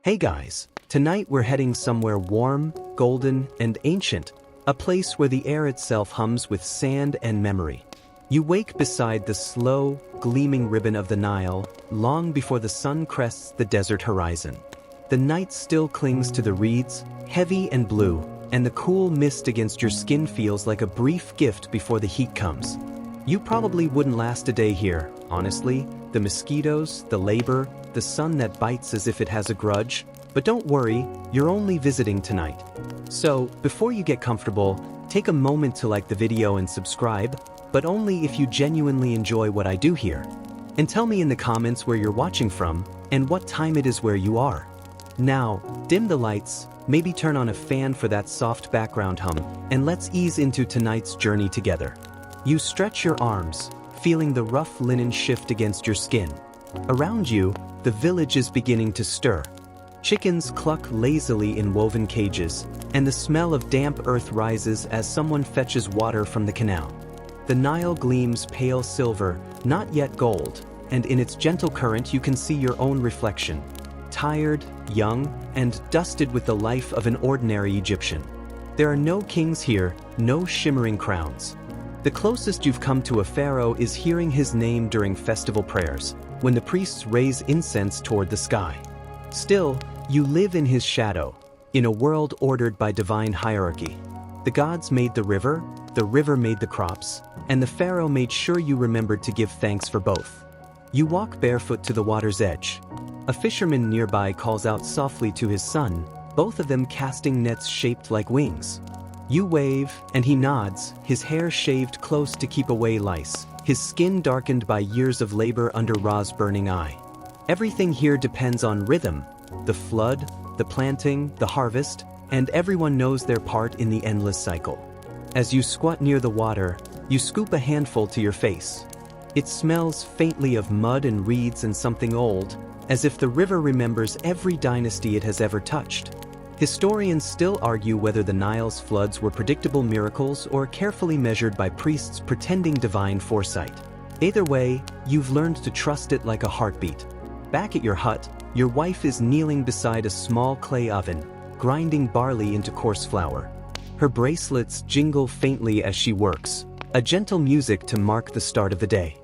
Hey guys, tonight we're heading somewhere warm, golden, and ancient, a place where the air itself hums with sand and memory. You wake beside the slow, gleaming ribbon of the Nile, long before the sun crests the desert horizon. The night still clings to the reeds, heavy and blue, and the cool mist against your skin feels like a brief gift before the heat comes. You probably wouldn't last a day here, honestly. The mosquitoes, the labor, the sun that bites as if it has a grudge. But don't worry, you're only visiting tonight. So, before you get comfortable, take a moment to like the video and subscribe, but only if you genuinely enjoy what I do here. And tell me in the comments where you're watching from, and what time it is where you are. Now, dim the lights, maybe turn on a fan for that soft background hum, and let's ease into tonight's journey together. You stretch your arms, feeling the rough linen shift against your skin. Around you, the village is beginning to stir. Chickens cluck lazily in woven cages, and the smell of damp earth rises as someone fetches water from the canal. The Nile gleams pale silver, not yet gold, and in its gentle current you can see your own reflection. Tired, young, and dusted with the life of an ordinary Egyptian. There are no kings here, no shimmering crowns. The closest you've come to a pharaoh is hearing his name during festival prayers, when the priests raise incense toward the sky. Still, you live in his shadow, in a world ordered by divine hierarchy. The gods made the river made the crops, and the pharaoh made sure you remembered to give thanks for both. You walk barefoot to the water's edge. A fisherman nearby calls out softly to his son, both of them casting nets shaped like wings. You wave, and he nods, his hair shaved close to keep away lice, his skin darkened by years of labor under Ra's burning eye. Everything here depends on rhythm, the flood, the planting, the harvest, and everyone knows their part in the endless cycle. As you squat near the water, you scoop a handful to your face. It smells faintly of mud and reeds and something old, as if the river remembers every dynasty it has ever touched. Historians still argue whether the Nile's floods were predictable miracles or carefully measured by priests pretending divine foresight. Either way, you've learned to trust it like a heartbeat. Back at your hut, your wife is kneeling beside a small clay oven, grinding barley into coarse flour. Her bracelets jingle faintly as she works, a gentle music to mark the start of the day.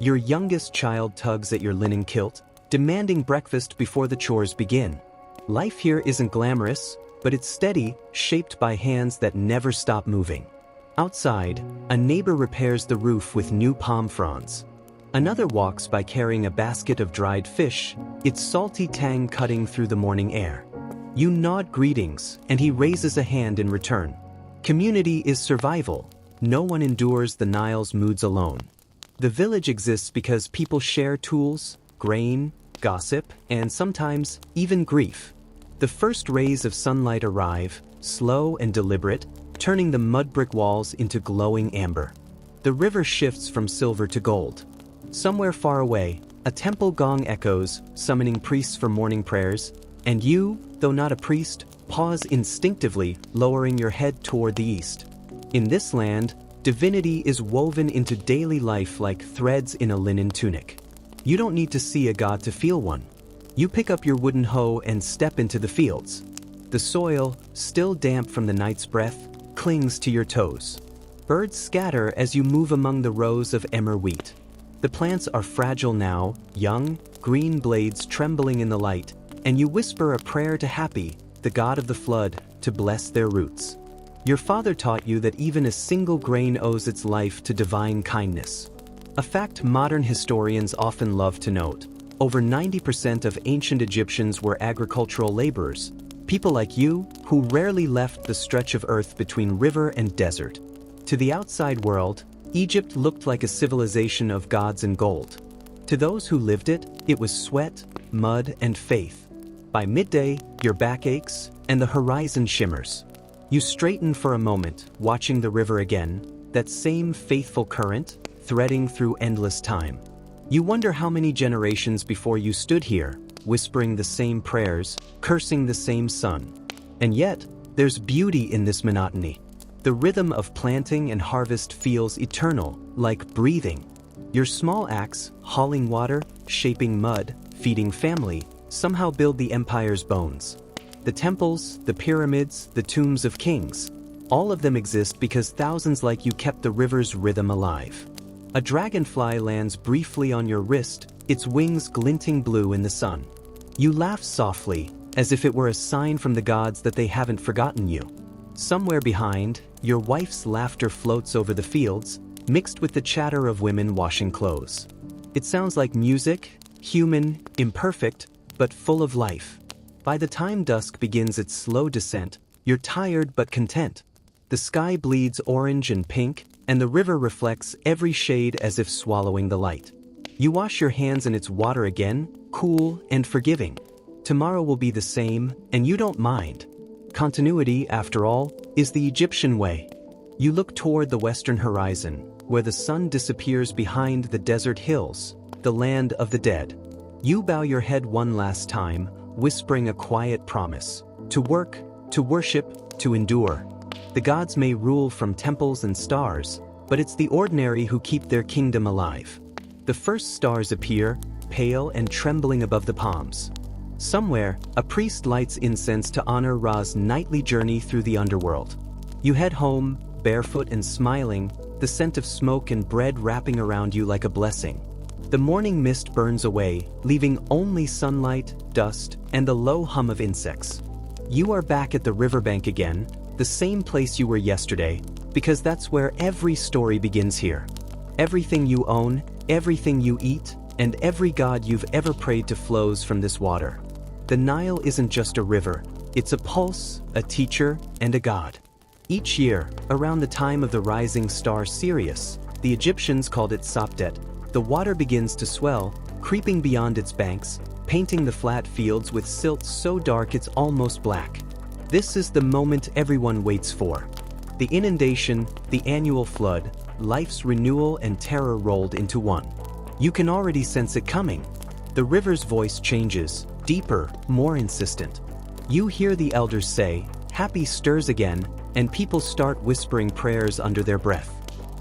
Your youngest child tugs at your linen kilt, demanding breakfast before the chores begin. Life here isn't glamorous, but it's steady, shaped by hands that never stop moving. Outside, a neighbor repairs the roof with new palm fronds. Another walks by carrying a basket of dried fish, its salty tang cutting through the morning air. You nod greetings, and he raises a hand in return. Community is survival. No one endures the Nile's moods alone. The village exists because people share tools, grain, gossip, and sometimes even grief. The first rays of sunlight arrive, slow and deliberate, turning the mud brick walls into glowing amber. The river shifts from silver to gold. Somewhere far away, a temple gong echoes, summoning priests for morning prayers, and you, though not a priest, pause instinctively, lowering your head toward the east. In this land, divinity is woven into daily life like threads in a linen tunic. You don't need to see a god to feel one. You pick up your wooden hoe and step into the fields. The soil, still damp from the night's breath, clings to your toes. Birds scatter as you move among the rows of emmer wheat. The plants are fragile now, young, green blades trembling in the light, and you whisper a prayer to Happy, the god of the flood, to bless their roots. Your father taught you that even a single grain owes its life to divine kindness. A fact modern historians often love to note. Over 90% of ancient Egyptians were agricultural laborers, people like you who rarely left the stretch of earth between river and desert. To the outside world, Egypt looked like a civilization of gods and gold. To those who lived it, it was sweat, mud, and faith. By midday, your back aches, and the horizon shimmers. You straighten for a moment, watching the river again, that same faithful current, threading through endless time. You wonder how many generations before you stood here, whispering the same prayers, cursing the same sun. And yet, there's beauty in this monotony. The rhythm of planting and harvest feels eternal, like breathing. Your small acts, hauling water, shaping mud, feeding family, somehow build the empire's bones. The temples, the pyramids, the tombs of kings, all of them exist because thousands like you kept the river's rhythm alive. A dragonfly lands briefly on your wrist, its wings glinting blue in the sun. You laugh softly, as if it were a sign from the gods that they haven't forgotten you. Somewhere behind, your wife's laughter floats over the fields, mixed with the chatter of women washing clothes. It sounds like music, human, imperfect, but full of life. By the time dusk begins its slow descent, you're tired but content. The sky bleeds orange and pink, and the river reflects every shade as if swallowing the light. You wash your hands in its water again, cool and forgiving. Tomorrow will be the same, and you don't mind. Continuity, after all, is the Egyptian way. You look toward the western horizon, where the sun disappears behind the desert hills, the land of the dead. You bow your head one last time, whispering a quiet promise. To work, to worship, to endure. The gods may rule from temples and stars, but it's the ordinary who keep their kingdom alive. The first stars appear, pale and trembling above the palms. Somewhere, a priest lights incense to honor Ra's nightly journey through the underworld. You head home, barefoot and smiling, the scent of smoke and bread wrapping around you like a blessing. The morning mist burns away, leaving only sunlight, dust, and the low hum of insects. You are back at the riverbank again, the same place you were yesterday, because that's where every story begins here. Everything you own, everything you eat, and every god you've ever prayed to flows from this water. The Nile isn't just a river, it's a pulse, a teacher, and a god. Each year, around the time of the rising star Sirius, the Egyptians called it Sopdet, the water begins to swell, creeping beyond its banks, painting the flat fields with silt so dark it's almost black. This is the moment everyone waits for. The inundation, the annual flood, life's renewal and terror rolled into one. You can already sense it coming. The river's voice changes, deeper, more insistent. You hear the elders say, "Happy stirs again," and people start whispering prayers under their breath.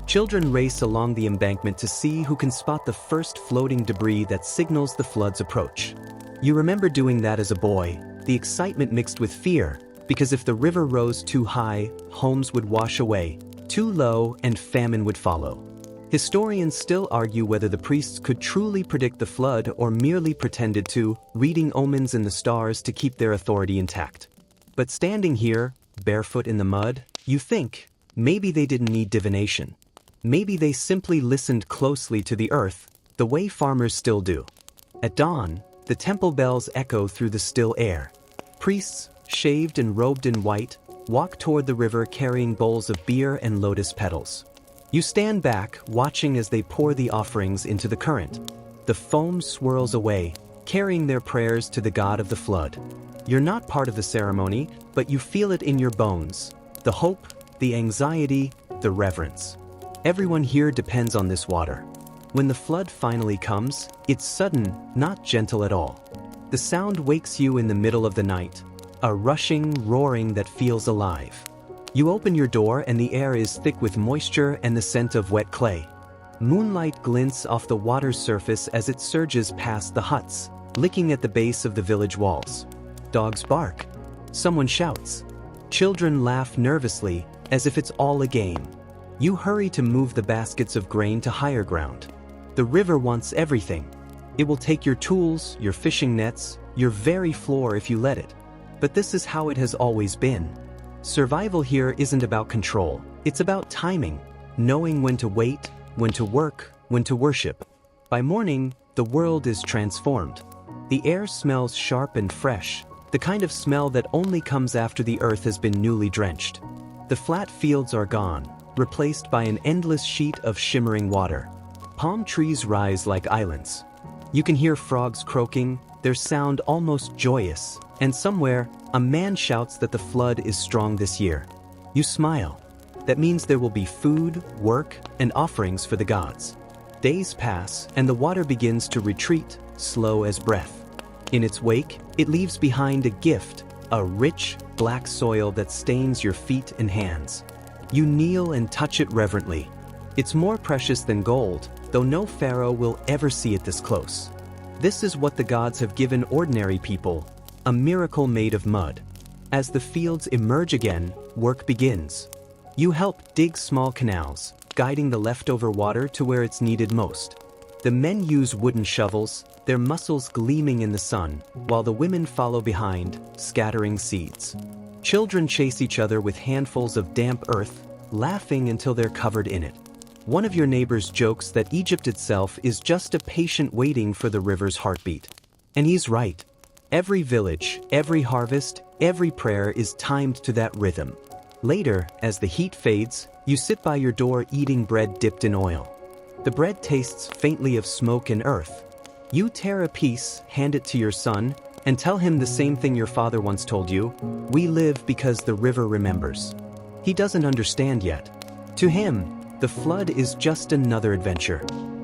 Children race along the embankment to see who can spot the first floating debris that signals the flood's approach. You remember doing that as a boy, the excitement mixed with fear, because if the river rose too high, homes would wash away, too low, and famine would follow. Historians still argue whether the priests could truly predict the flood or merely pretended to, reading omens in the stars to keep their authority intact. But standing here, barefoot in the mud, you think, maybe they didn't need divination. Maybe they simply listened closely to the earth, the way farmers still do. At dawn, the temple bells echo through the still air. Priests, shaved and robed in white, walk toward the river carrying bowls of beer and lotus petals. You stand back, watching as they pour the offerings into the current. The foam swirls away, carrying their prayers to the god of the flood. You're not part of the ceremony, but you feel it in your bones. The hope, the anxiety, the reverence. Everyone here depends on this water. When the flood finally comes, it's sudden, not gentle at all. The sound wakes you in the middle of the night, a rushing, roaring that feels alive. You open your door and the air is thick with moisture and the scent of wet clay. Moonlight glints off the water's surface as it surges past the huts, licking at the base of the village walls. Dogs bark. Someone shouts. Children laugh nervously, as if it's all a game. You hurry to move the baskets of grain to higher ground. The river wants everything. It will take your tools, your fishing nets, your very floor if you let it. But this is how it has always been. Survival here isn't about control, it's about timing, knowing when to wait, when to work, when to worship. By morning, the world is transformed. The air smells sharp and fresh, the kind of smell that only comes after the earth has been newly drenched. The flat fields are gone, replaced by an endless sheet of shimmering water. Palm trees rise like islands. You can hear frogs croaking, their sound almost joyous, and somewhere, a man shouts that the flood is strong this year. You smile. That means there will be food, work, and offerings for the gods. Days pass, and the water begins to retreat, slow as breath. In its wake, it leaves behind a gift, a rich, black soil that stains your feet and hands. You kneel and touch it reverently. It's more precious than gold, though no pharaoh will ever see it this close. This is what the gods have given ordinary people, a miracle made of mud. As the fields emerge again, work begins. You help dig small canals, guiding the leftover water to where it's needed most. The men use wooden shovels, their muscles gleaming in the sun, while the women follow behind, scattering seeds. Children chase each other with handfuls of damp earth, laughing until they're covered in it. One of your neighbors jokes that Egypt itself is just a patient waiting for the river's heartbeat. And he's right. Every village, every harvest, every prayer is timed to that rhythm. Later, as the heat fades, you sit by your door eating bread dipped in oil. The bread tastes faintly of smoke and earth. You tear a piece, hand it to your son, and tell him the same thing your father once told you: we live because the river remembers. He doesn't understand yet. To him, the flood is just another adventure.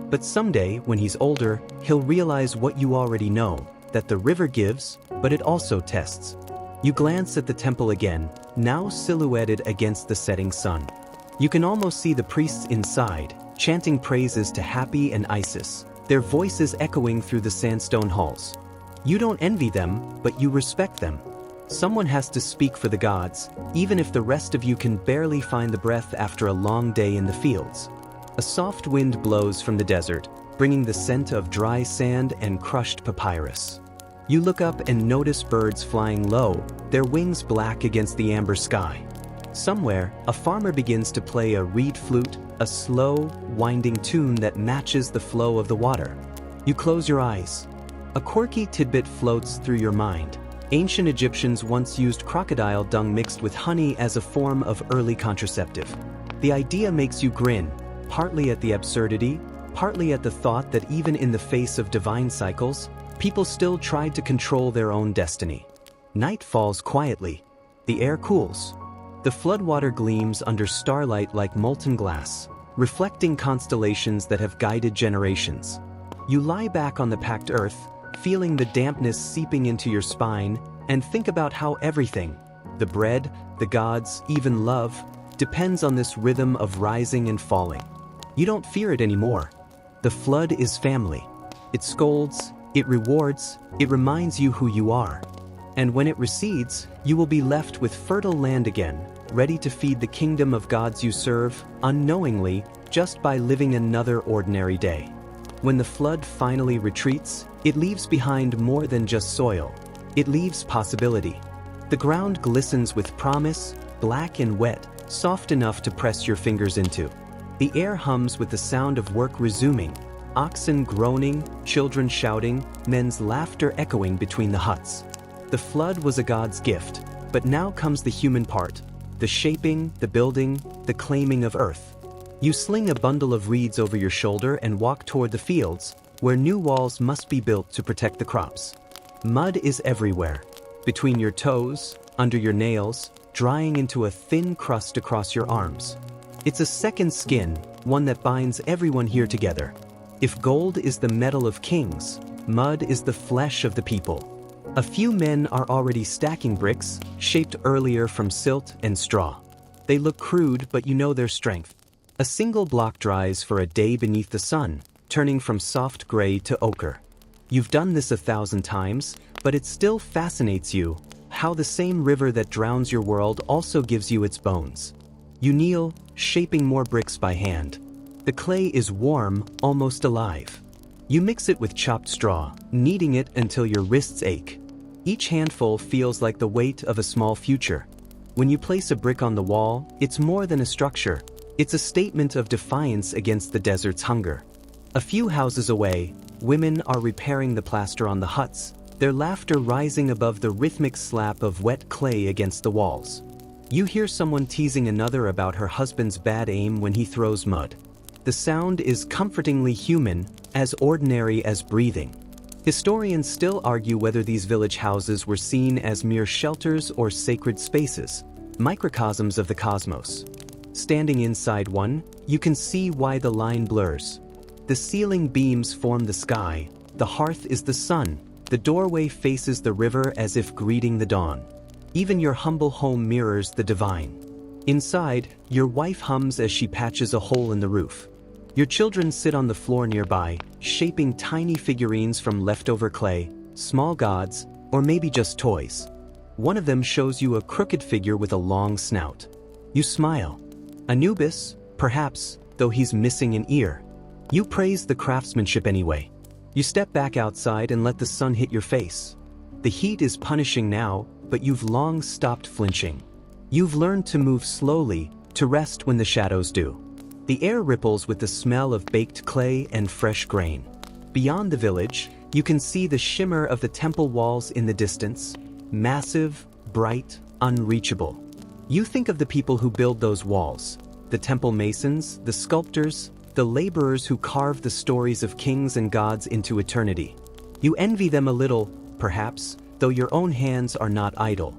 But someday, when he's older, he'll realize what you already know, that the river gives, but it also tests. You glance at the temple again, now silhouetted against the setting sun. You can almost see the priests inside, chanting praises to Hapi and Isis, their voices echoing through the sandstone halls. You don't envy them, but you respect them. Someone has to speak for the gods, even if the rest of you can barely find the breath after a long day in the fields. A soft wind blows from the desert, bringing the scent of dry sand and crushed papyrus. You look up and notice birds flying low, their wings black against the amber sky. Somewhere, a farmer begins to play a reed flute, a slow, winding tune that matches the flow of the water. You close your eyes. A quirky tidbit floats through your mind. Ancient Egyptians once used crocodile dung mixed with honey as a form of early contraceptive. The idea makes you grin, partly at the absurdity, partly at the thought that even in the face of divine cycles, people still tried to control their own destiny. Night falls quietly. The air cools. The floodwater gleams under starlight like molten glass, reflecting constellations that have guided generations. You lie back on the packed earth, feeling the dampness seeping into your spine, and think about how everything, the bread, the gods, even love, depends on this rhythm of rising and falling. You don't fear it anymore. The flood is family. It scolds, it rewards, it reminds you who you are. And when it recedes, you will be left with fertile land again, ready to feed the kingdom of gods you serve, unknowingly, just by living another ordinary day. When the flood finally retreats, it leaves behind more than just soil. It leaves possibility. The ground glistens with promise, black and wet, soft enough to press your fingers into. The air hums with the sound of work resuming, oxen groaning, children shouting, men's laughter echoing between the huts. The flood was a god's gift, but now comes the human part, the shaping, the building, the claiming of earth. You sling a bundle of reeds over your shoulder and walk toward the fields, where new walls must be built to protect the crops. Mud is everywhere, between your toes, under your nails, drying into a thin crust across your arms. It's a second skin, one that binds everyone here together. If gold is the metal of kings, mud is the flesh of the people. A few men are already stacking bricks, shaped earlier from silt and straw. They look crude, but you know their strength. A single block dries for a day beneath the sun, turning from soft gray to ochre. You've done this 1,000 times, but it still fascinates you, how the same river that drowns your world also gives you its bones. You kneel, shaping more bricks by hand. The clay is warm, almost alive. You mix it with chopped straw, kneading it until your wrists ache. Each handful feels like the weight of a small future. When you place a brick on the wall, it's more than a structure. It's a statement of defiance against the desert's hunger. A few houses away, women are repairing the plaster on the huts, their laughter rising above the rhythmic slap of wet clay against the walls. You hear someone teasing another about her husband's bad aim when he throws mud. The sound is comfortingly human, as ordinary as breathing. Historians still argue whether these village houses were seen as mere shelters or sacred spaces, microcosms of the cosmos. Standing inside one, you can see why the line blurs. The ceiling beams form the sky, the hearth is the sun, the doorway faces the river as if greeting the dawn. Even your humble home mirrors the divine. Inside, your wife hums as she patches a hole in the roof. Your children sit on the floor nearby, shaping tiny figurines from leftover clay, small gods, or maybe just toys. One of them shows you a crooked figure with a long snout. You smile. Anubis, perhaps, though he's missing an ear. You praise the craftsmanship anyway. You step back outside and let the sun hit your face. The heat is punishing now, but you've long stopped flinching. You've learned to move slowly, to rest when the shadows do. The air ripples with the smell of baked clay and fresh grain. Beyond the village, you can see the shimmer of the temple walls in the distance, massive, bright, unreachable. You think of the people who build those walls, the temple masons, the sculptors, the laborers who carve the stories of kings and gods into eternity. You envy them a little, perhaps, though your own hands are not idle.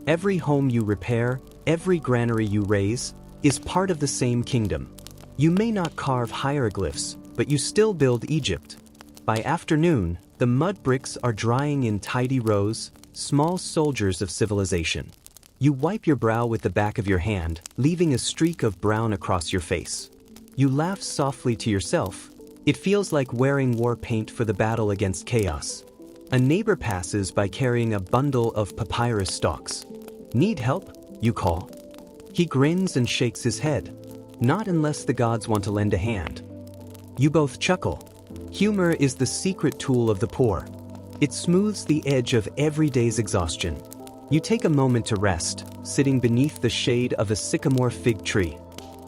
Every home you repair, every granary you raise, is part of the same kingdom. You may not carve hieroglyphs, but you still build Egypt. By afternoon, the mud bricks are drying in tidy rows, small soldiers of civilization. You wipe your brow with the back of your hand, leaving a streak of brown across your face. You laugh softly to yourself. It feels like wearing war paint for the battle against chaos. A neighbor passes by carrying a bundle of papyrus stalks. Need help? You call. He grins and shakes his head. Not unless the gods want to lend a hand. You both chuckle. Humor is the secret tool of the poor. It smooths the edge of everyday's exhaustion. You take a moment to rest, sitting beneath the shade of a sycamore fig tree.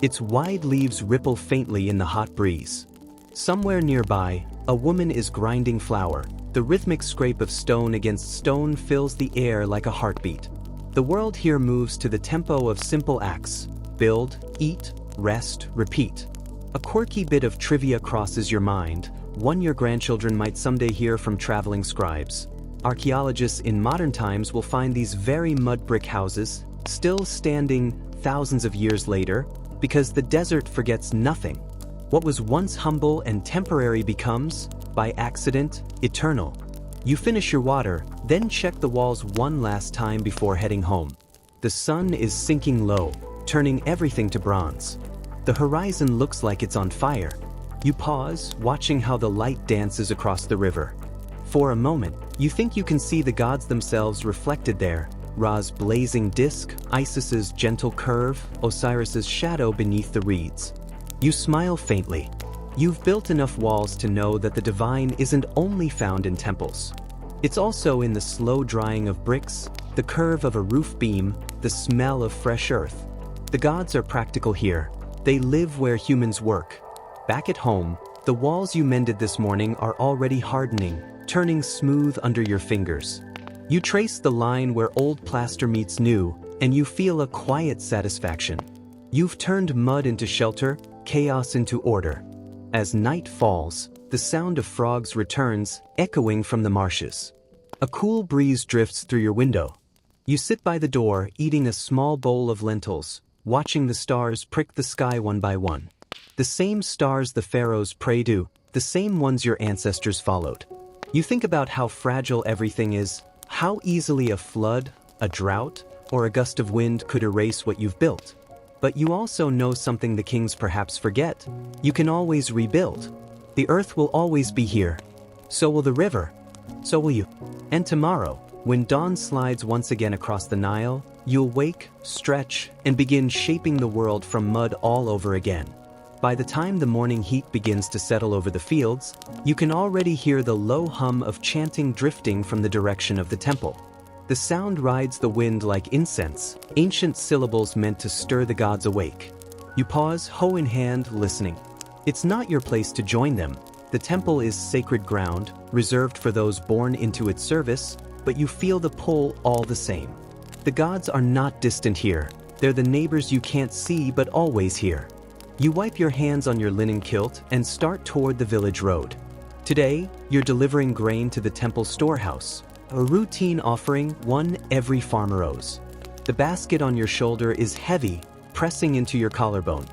Its wide leaves ripple faintly in the hot breeze. Somewhere nearby, a woman is grinding flour. The rhythmic scrape of stone against stone fills the air like a heartbeat. The world here moves to the tempo of simple acts: build, eat, rest, repeat. A quirky bit of trivia crosses your mind, one your grandchildren might someday hear from traveling scribes. Archaeologists in modern times will find these very mud brick houses, still standing thousands of years later, because the desert forgets nothing. What was once humble and temporary becomes, by accident, eternal. You finish your water, then check the walls one last time before heading home. The sun is sinking low, turning everything to bronze. The horizon looks like it's on fire. You pause, watching how the light dances across the river. For a moment, you think you can see the gods themselves reflected there: Ra's blazing disk, Isis's gentle curve, Osiris's shadow beneath the reeds. You smile faintly. You've built enough walls to know that the divine isn't only found in temples. It's also in the slow drying of bricks, the curve of a roof beam, the smell of fresh earth. The gods are practical here. They live where humans work. Back at home, the walls you mended this morning are already hardening, turning smooth under your fingers. You trace the line where old plaster meets new, and you feel a quiet satisfaction. You've turned mud into shelter, chaos into order. As night falls, the sound of frogs returns, echoing from the marshes. A cool breeze drifts through your window. You sit by the door, eating a small bowl of lentils, watching the stars prick the sky one by one. The same stars the pharaohs prayed to, the same ones your ancestors followed. You think about how fragile everything is, how easily a flood, a drought, or a gust of wind could erase what you've built. But you also know something the kings perhaps forget. You can always rebuild. The earth will always be here. So will the river. So will you. And tomorrow, when dawn slides once again across the Nile, you'll wake, stretch, and begin shaping the world from mud all over again. By the time the morning heat begins to settle over the fields, you can already hear the low hum of chanting drifting from the direction of the temple. The sound rides the wind like incense, ancient syllables meant to stir the gods awake. You pause, hoe in hand, listening. It's not your place to join them. The temple is sacred ground, reserved for those born into its service, but you feel the pull all the same. The gods are not distant here. They're the neighbors you can't see but always hear. You wipe your hands on your linen kilt and start toward the village road. Today, you're delivering grain to the temple storehouse. A routine offering, one every farmer owes. The basket on your shoulder is heavy, pressing into your collarbone.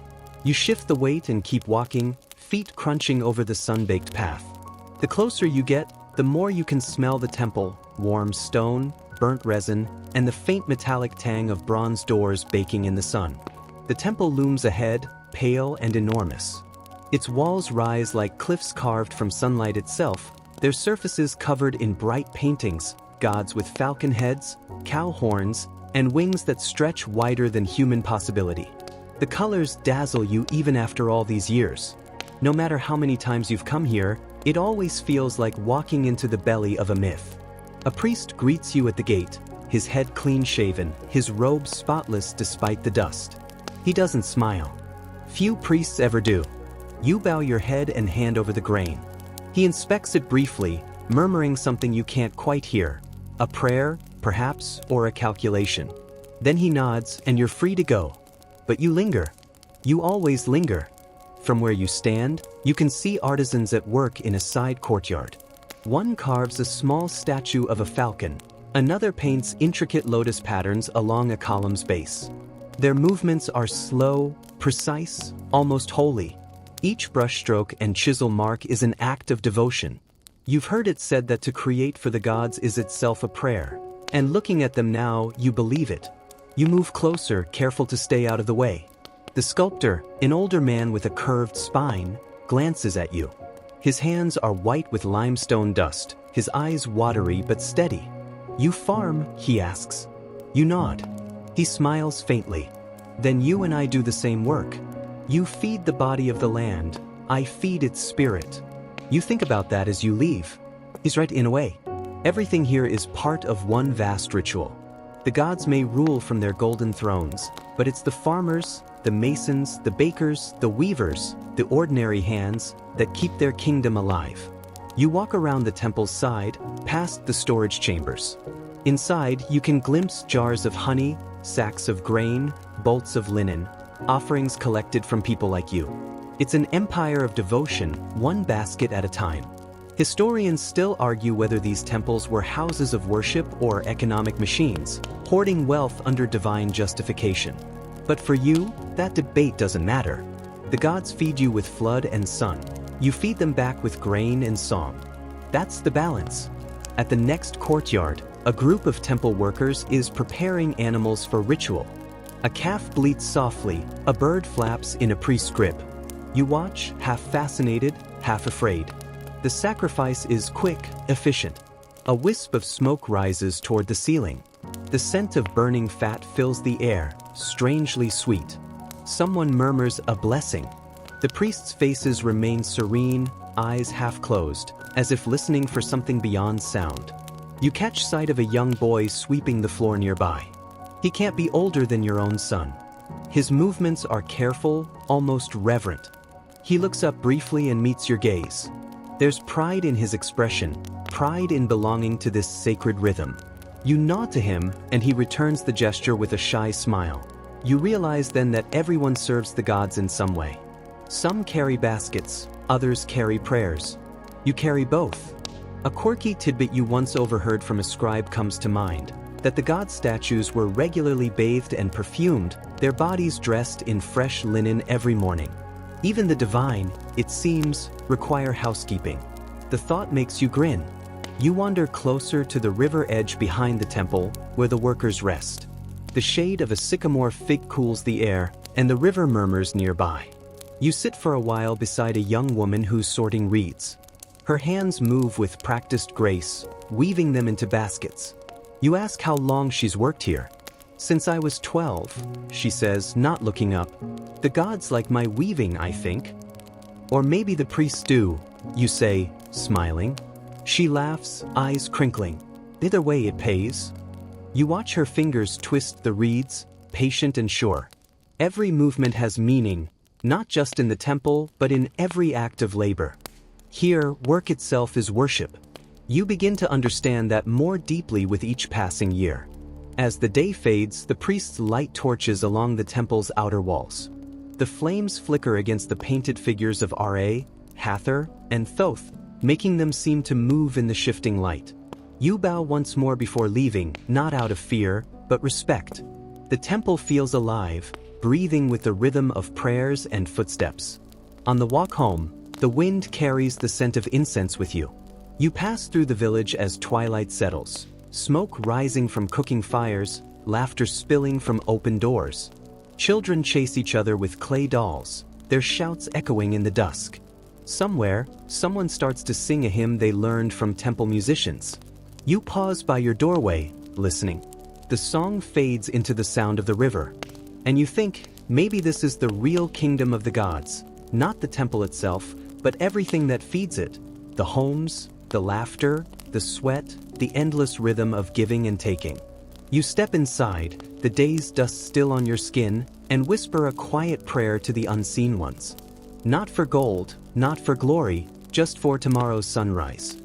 You shift the weight and keep walking, feet crunching over the sun-baked path. The closer you get, the more you can smell the temple, warm stone, burnt resin, and the faint metallic tang of bronze doors baking in the sun. The temple looms ahead, pale and enormous. Its walls rise like cliffs carved from sunlight itself, their surfaces covered in bright paintings, gods with falcon heads, cow horns, and wings that stretch wider than human possibility. The colors dazzle you even after all these years. No matter how many times you've come here, it always feels like walking into the belly of a myth. A priest greets you at the gate, his head clean-shaven, his robe spotless despite the dust. He doesn't smile. Few priests ever do. You bow your head and hand over the grain. He inspects it briefly, murmuring something you can't quite hear. A prayer, perhaps, or a calculation. Then he nods and you're free to go. But you linger. You always linger. From where you stand, you can see artisans at work in a side courtyard. One carves a small statue of a falcon. Another paints intricate lotus patterns along a column's base. Their movements are slow, precise, almost holy. Each brushstroke and chisel mark is an act of devotion. You've heard it said that to create for the gods is itself a prayer. And looking at them now, you believe it. You move closer, careful to stay out of the way. The sculptor, an older man with a curved spine, glances at you. His hands are white with limestone dust, his eyes watery but steady. "You farm?" he asks. You nod. He smiles faintly. "Then you and I do the same work. You feed the body of the land, I feed its spirit." You think about that as you leave. He's right in a way. Everything here is part of one vast ritual. The gods may rule from their golden thrones, but it's the farmers, the masons, the bakers, the weavers, the ordinary hands that keep their kingdom alive. You walk around the temple's side, past the storage chambers. Inside, you can glimpse jars of honey, sacks of grain, bolts of linen, offerings collected from people like you. It's an empire of devotion, one basket at a time. Historians still argue whether these temples were houses of worship or economic machines, hoarding wealth under divine justification. But for you, that debate doesn't matter. The gods feed you with flood and sun. You feed them back with grain and song. That's the balance. At the next courtyard, a group of temple workers is preparing animals for ritual. A calf bleats softly, a bird flaps in a priest's grip. You watch, half fascinated, half afraid. The sacrifice is quick, efficient. A wisp of smoke rises toward the ceiling. The scent of burning fat fills the air, strangely sweet. Someone murmurs a blessing. The priest's faces remain serene, eyes half closed, as if listening for something beyond sound. You catch sight of a young boy sweeping the floor nearby. He can't be older than your own son. His movements are careful, almost reverent. He looks up briefly and meets your gaze. There's pride in his expression, pride in belonging to this sacred rhythm. You nod to him, and he returns the gesture with a shy smile. You realize then that everyone serves the gods in some way. Some carry baskets, others carry prayers. You carry both. A quirky tidbit you once overheard from a scribe comes to mind, that the god statues were regularly bathed and perfumed, their bodies dressed in fresh linen every morning. Even the divine, it seems, require housekeeping. The thought makes you grin. You wander closer to the river edge behind the temple, where the workers rest. The shade of a sycamore fig cools the air, and the river murmurs nearby. You sit for a while beside a young woman who's sorting reeds. Her hands move with practiced grace, weaving them into baskets. You ask how long she's worked here. "Since I was 12, she says, not looking up. "The gods like my weaving, I think." "Or maybe the priests do," you say, smiling. She laughs, eyes crinkling. "Either way it pays." You watch her fingers twist the reeds, patient and sure. Every movement has meaning, not just in the temple, but in every act of labor. Here, work itself is worship. You begin to understand that more deeply with each passing year. As the day fades, the priests light torches along the temple's outer walls. The flames flicker against the painted figures of Ra, Hathor, and Thoth, making them seem to move in the shifting light. You bow once more before leaving, not out of fear, but respect. The temple feels alive, breathing with the rhythm of prayers and footsteps. On the walk home, the wind carries the scent of incense with you. You pass through the village as twilight settles, smoke rising from cooking fires, laughter spilling from open doors. Children chase each other with clay dolls. their shouts echoing in the dusk. Somewhere, someone starts to sing a hymn they learned from temple musicians. You pause by your doorway, listening. The song fades into the sound of the river. And you think, maybe this is the real kingdom of the gods, not the temple itself, but everything that feeds it. The homes, the laughter, the sweat, the endless rhythm of giving and taking. You step inside, the day's dust still on your skin, and whisper a quiet prayer to the unseen ones. Not for gold, not for glory, just for tomorrow's sunrise.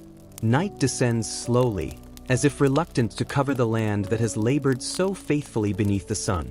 Night descends slowly, as if reluctant to cover the land that has labored so faithfully beneath the sun.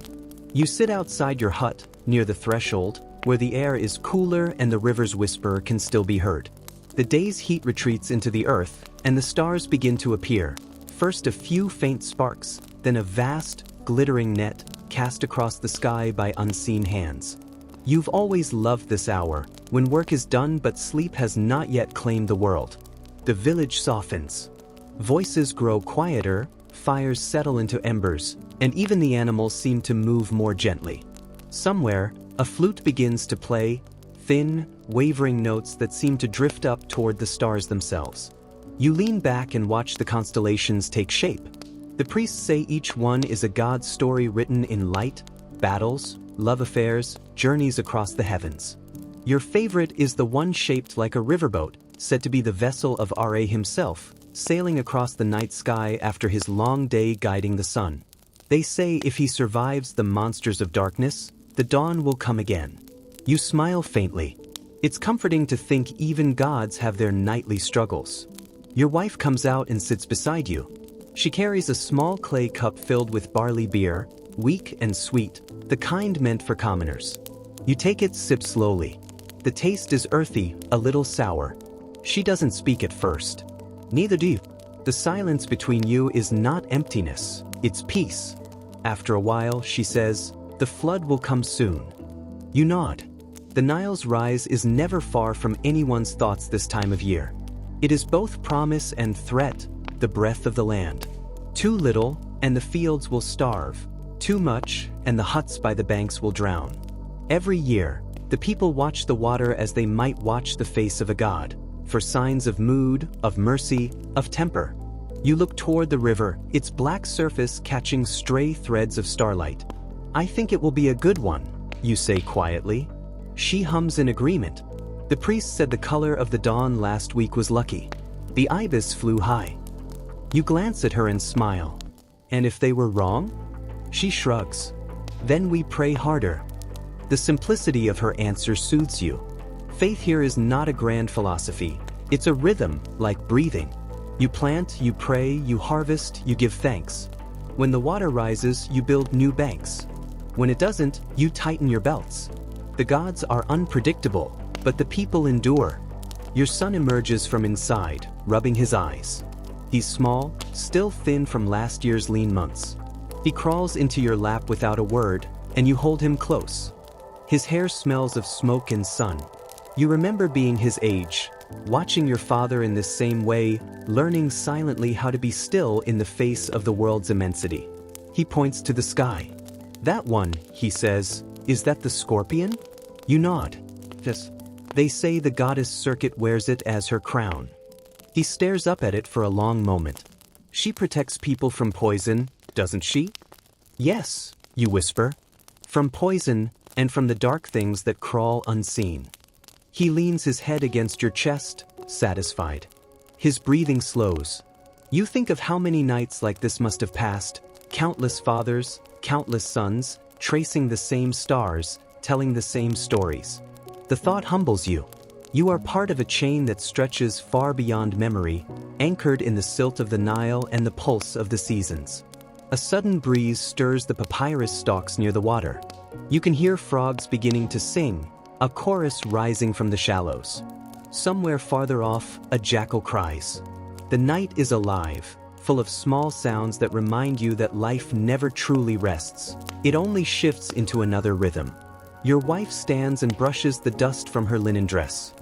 You sit outside your hut, near the threshold, where the air is cooler and the river's whisper can still be heard. The day's heat retreats into the earth, and the stars begin to appear. First a few faint sparks, then a vast, glittering net cast across the sky by unseen hands. You've always loved this hour, when work is done but sleep has not yet claimed the world. The village softens. Voices grow quieter, fires settle into embers, and even the animals seem to move more gently. Somewhere, a flute begins to play, thin, wavering notes that seem to drift up toward the stars themselves. You lean back and watch the constellations take shape. The priests say each one is a god's story written in light, battles, love affairs, journeys across the heavens. Your favorite is the one shaped like a riverboat, said to be the vessel of Ra himself, sailing across the night sky after his long day guiding the sun. They say if he survives the monsters of darkness, the dawn will come again. You smile faintly. It's comforting to think even gods have their nightly struggles. Your wife comes out and sits beside you. She carries a small clay cup filled with barley beer, weak and sweet, the kind meant for commoners. You take it, sip slowly. The taste is earthy, a little sour. She doesn't speak at first. Neither do you. The silence between you is not emptiness, it's peace. After a while, she says, "The flood will come soon." You nod. The Nile's rise is never far from anyone's thoughts this time of year. It is both promise and threat, the breath of the land. Too little, and the fields will starve. Too much, and the huts by the banks will drown. Every year, the people watch the water as they might watch the face of a god, for signs of mood, of mercy, of temper. You look toward the river, its black surface catching stray threads of starlight. "I think it will be a good one," you say quietly. She hums in agreement. The priest said the color of the dawn last week was lucky. The ibis flew high. You glance at her and smile. And if they were wrong? She shrugs. Then we pray harder. The simplicity of her answer soothes you. Faith here is not a grand philosophy. It's a rhythm, like breathing. You plant, you pray, you harvest, you give thanks. When the water rises, you build new banks. When it doesn't, you tighten your belts. The gods are unpredictable, but the people endure. Your son emerges from inside, rubbing his eyes. He's small, still thin from last year's lean months. He crawls into your lap without a word, and you hold him close. His hair smells of smoke and sun. You remember being his age, watching your father in this same way, learning silently how to be still in the face of the world's immensity. He points to the sky. "That one," he says, "is that the scorpion?" You nod. "Yes." They say the goddess Circuit wears it as her crown. He stares up at it for a long moment. "She protects people from poison, doesn't she?" "Yes," you whisper. "From poison, and from the dark things that crawl unseen." He leans his head against your chest, satisfied. His breathing slows. You think of how many nights like this must have passed, countless fathers, countless sons, tracing the same stars, telling the same stories. The thought humbles you. You are part of a chain that stretches far beyond memory, anchored in the silt of the Nile and the pulse of the seasons. A sudden breeze stirs the papyrus stalks near the water. You can hear frogs beginning to sing, a chorus rising from the shallows. Somewhere farther off, a jackal cries. The night is alive, full of small sounds that remind you that life never truly rests. It only shifts into another rhythm. Your wife stands and brushes the dust from her linen dress.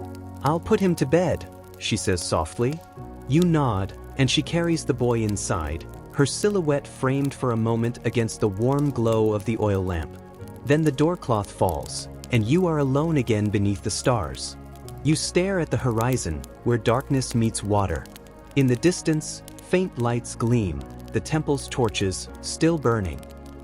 "I'll put him to bed," she says softly. You nod, and she carries the boy inside, her silhouette framed for a moment against the warm glow of the oil lamp. Then the doorcloth falls. and you are alone again beneath the stars. You stare at the horizon, where darkness meets water. In the distance, faint lights gleam, the temple's torches still burning.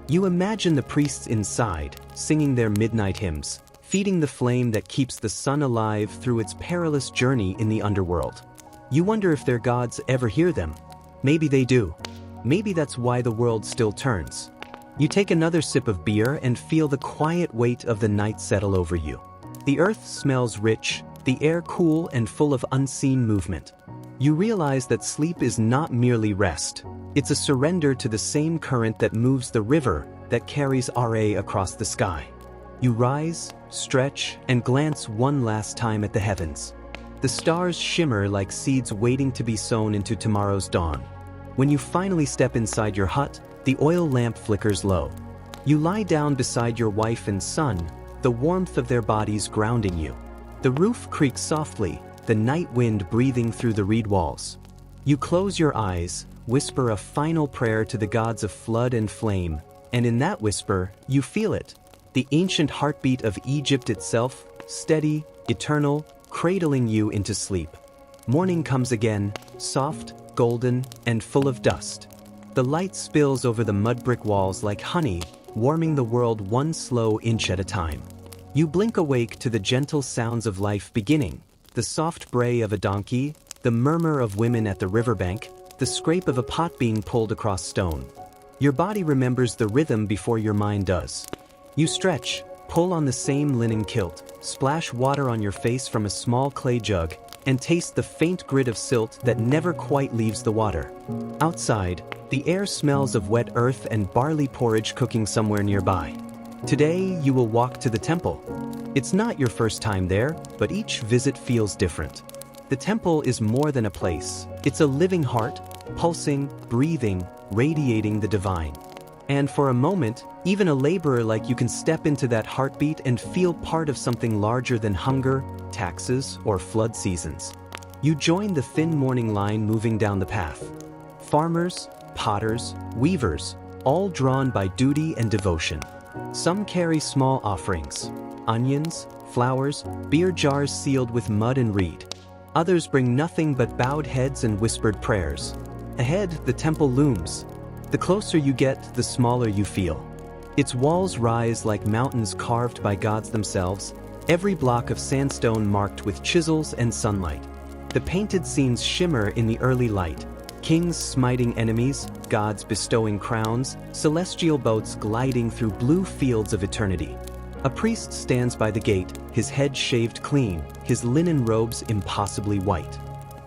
You imagine the priests inside, singing their midnight hymns, feeding the flame that keeps the sun alive through its perilous journey in the underworld. You wonder if their gods ever hear them. Maybe they do. Maybe that's why the world still turns. You take another sip of beer and feel the quiet weight of the night settle over you. The earth smells rich, the air cool and full of unseen movement. You realize that sleep is not merely rest. It's a surrender to the same current that moves the river that carries RA across the sky. You rise, stretch, and glance one last time at the heavens. The stars shimmer like seeds waiting to be sown into tomorrow's dawn. When you finally step inside your hut, the oil lamp flickers low. You lie down beside your wife and son, the warmth of their bodies grounding you. The roof creaks softly, the night wind breathing through the reed walls. You close your eyes, whisper a final prayer to the gods of flood and flame, and in that whisper, you feel it. The ancient heartbeat of Egypt itself, steady, eternal, cradling you into sleep. Morning comes again, soft, golden, and full of dust. The light spills over the mud brick walls like honey, warming the world one slow inch at a time. You blink awake to the gentle sounds of life beginning, the soft bray of a donkey, the murmur of women at the riverbank, the scrape of a pot being pulled across stone. Your body remembers the rhythm before your mind does. You stretch, pull on the same linen kilt, splash water on your face from a small clay jug, and taste the faint grit of silt that never quite leaves the water. Outside, the air smells of wet earth and barley porridge cooking somewhere nearby. Today, you will walk to the temple. It's not your first time there, but each visit feels different. The temple is more than a place. It's a living heart, pulsing, breathing, radiating the divine. And for a moment, even a laborer like you can step into that heartbeat and feel part of something larger than hunger, taxes, or flood seasons. You join the thin morning line moving down the path. Farmers, potters, weavers, all drawn by duty and devotion. Some carry small offerings, onions, flowers, beer jars sealed with mud and reed. Others bring nothing but bowed heads and whispered prayers. Ahead, the temple looms. The closer you get, the smaller you feel. Its walls rise like mountains carved by gods themselves, every block of sandstone marked with chisels and sunlight. The painted scenes shimmer in the early light, kings smiting enemies, gods bestowing crowns, celestial boats gliding through blue fields of eternity. A priest stands by the gate, his head shaved clean, his linen robes impossibly white.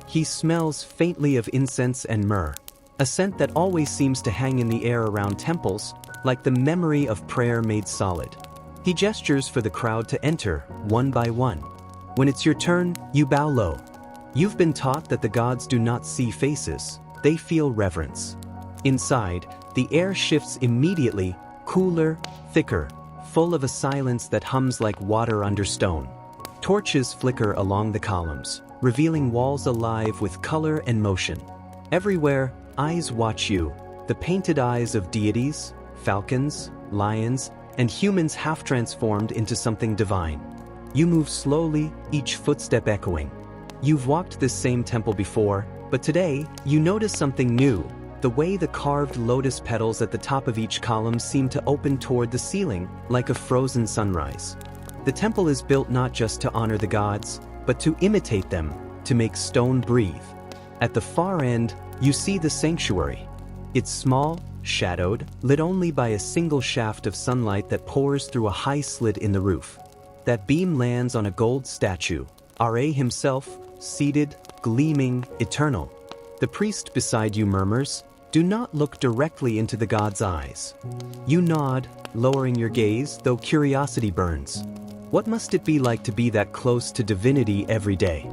He smells faintly of incense and myrrh, a scent that always seems to hang in the air around temples, like the memory of prayer made solid. He gestures for the crowd to enter, one by one. When it's your turn, you bow low. You've been taught that the gods do not see faces, they feel reverence. Inside, the air shifts immediately, cooler, thicker, full of a silence that hums like water under stone. Torches flicker along the columns, revealing walls alive with color and motion. Everywhere, eyes watch you, the painted eyes of deities, falcons, lions, and humans half transformed into something divine. You move slowly, each footstep echoing. You've walked this same temple before, but today, you notice something new. The way the carved lotus petals at the top of each column seem to open toward the ceiling, like a frozen sunrise. The temple is built not just to honor the gods, but to imitate them, to make stone breathe. At the far end, you see the sanctuary. It's small, shadowed, lit only by a single shaft of sunlight that pours through a high slit in the roof. That beam lands on a gold statue, Ra himself, seated, gleaming, eternal. The priest beside you murmurs, "Do not look directly into the god's eyes." You nod, lowering your gaze, though curiosity burns. What must it be like to be that close to divinity every day?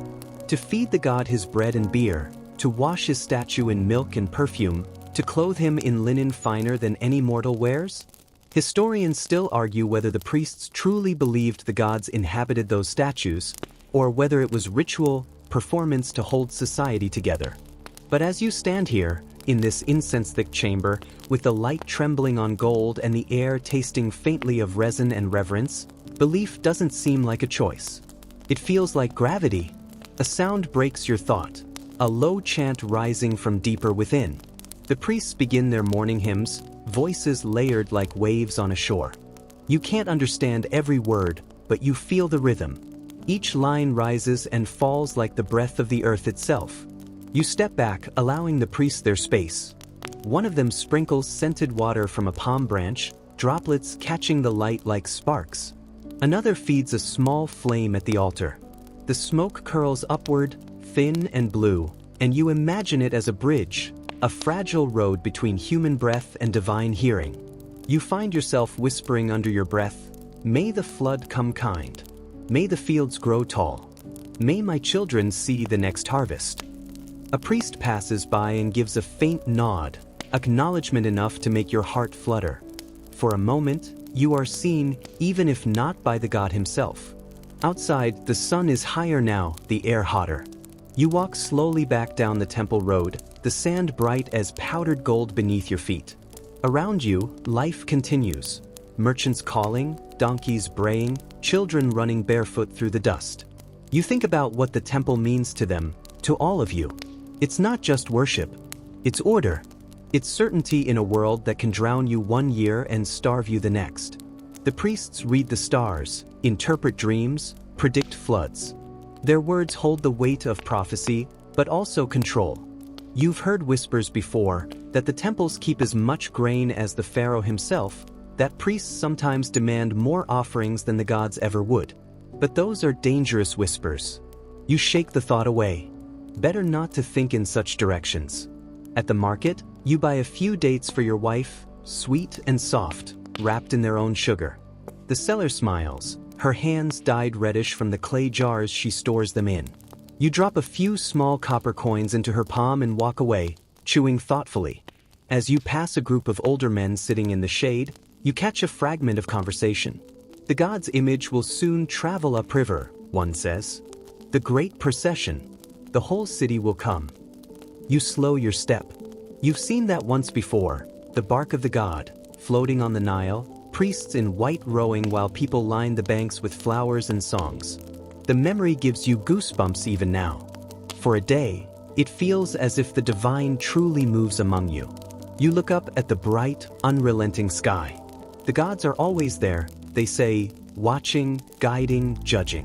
To feed the god his bread and beer, to wash his statue in milk and perfume, to clothe him in linen finer than any mortal wears? Historians still argue whether the priests truly believed the gods inhabited those statues, or whether it was ritual, performance to hold society together. But as you stand here, in this incense-thick chamber, with the light trembling on gold and the air tasting faintly of resin and reverence, Belief doesn't seem like a choice. It feels like gravity. A sound breaks your thought, a low chant rising from deeper within. The priests begin their morning hymns, voices layered like waves on a shore. You can't understand every word, but you feel the rhythm. Each line rises and falls like the breath of the earth itself. You step back, allowing the priests their space. One of them sprinkles scented water from a palm branch, droplets catching the light like sparks. Another feeds a small flame at the altar. The smoke curls upward, thin and blue, and you imagine it as a bridge, a fragile road between human breath and divine hearing. You find yourself whispering under your breath, "May the flood come kind. May the fields grow tall. May my children see the next harvest." A priest passes by and gives a faint nod, acknowledgement enough to make your heart flutter. For a moment, you are seen, even if not by the god himself. Outside, the sun is higher now, the air hotter. You walk slowly back down the temple road, the sand bright as powdered gold beneath your feet. Around you, life continues. Merchants calling, donkeys braying, children running barefoot through the dust. You think about what the temple means to them, to all of you. It's not just worship. It's order. It's certainty in a world that can drown you one year and starve you the next. The priests read the stars, interpret dreams, predict floods. Their words hold the weight of prophecy, but also control. You've heard whispers before that the temples keep as much grain as the pharaoh himself, that priests sometimes demand more offerings than the gods ever would. But those are dangerous whispers. You shake the thought away. Better not to think in such directions. At the market, you buy a few dates for your wife, sweet and soft, wrapped in their own sugar. The seller smiles, her hands dyed reddish from the clay jars she stores them in. You drop a few small copper coins into her palm and walk away, chewing thoughtfully. As you pass a group of older men sitting in the shade, you catch a fragment of conversation. "The god's image will soon travel upriver," one says. "The great procession. The whole city will come." You slow your step. You've seen that once before, the bark of the god, floating on the Nile, priests in white rowing while people line the banks with flowers and songs. The memory gives you goosebumps even now. For a day, it feels as if the divine truly moves among you. You look up at the bright, unrelenting sky. The gods are always there, they say, watching, guiding, judging.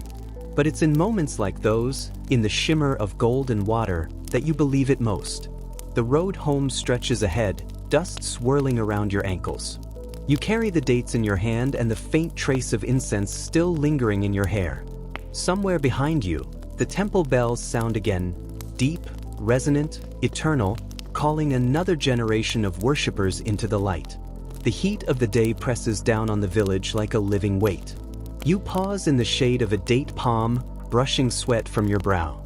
But it's in moments like those, in the shimmer of gold and water, that you believe it most. The road home stretches ahead, dust swirling around your ankles. You carry the dates in your hand and the faint trace of incense still lingering in your hair. Somewhere behind you, the temple bells sound again, deep, resonant, eternal, calling another generation of worshippers into the light. The heat of the day presses down on the village like a living weight. You pause in the shade of a date palm, brushing sweat from your brow.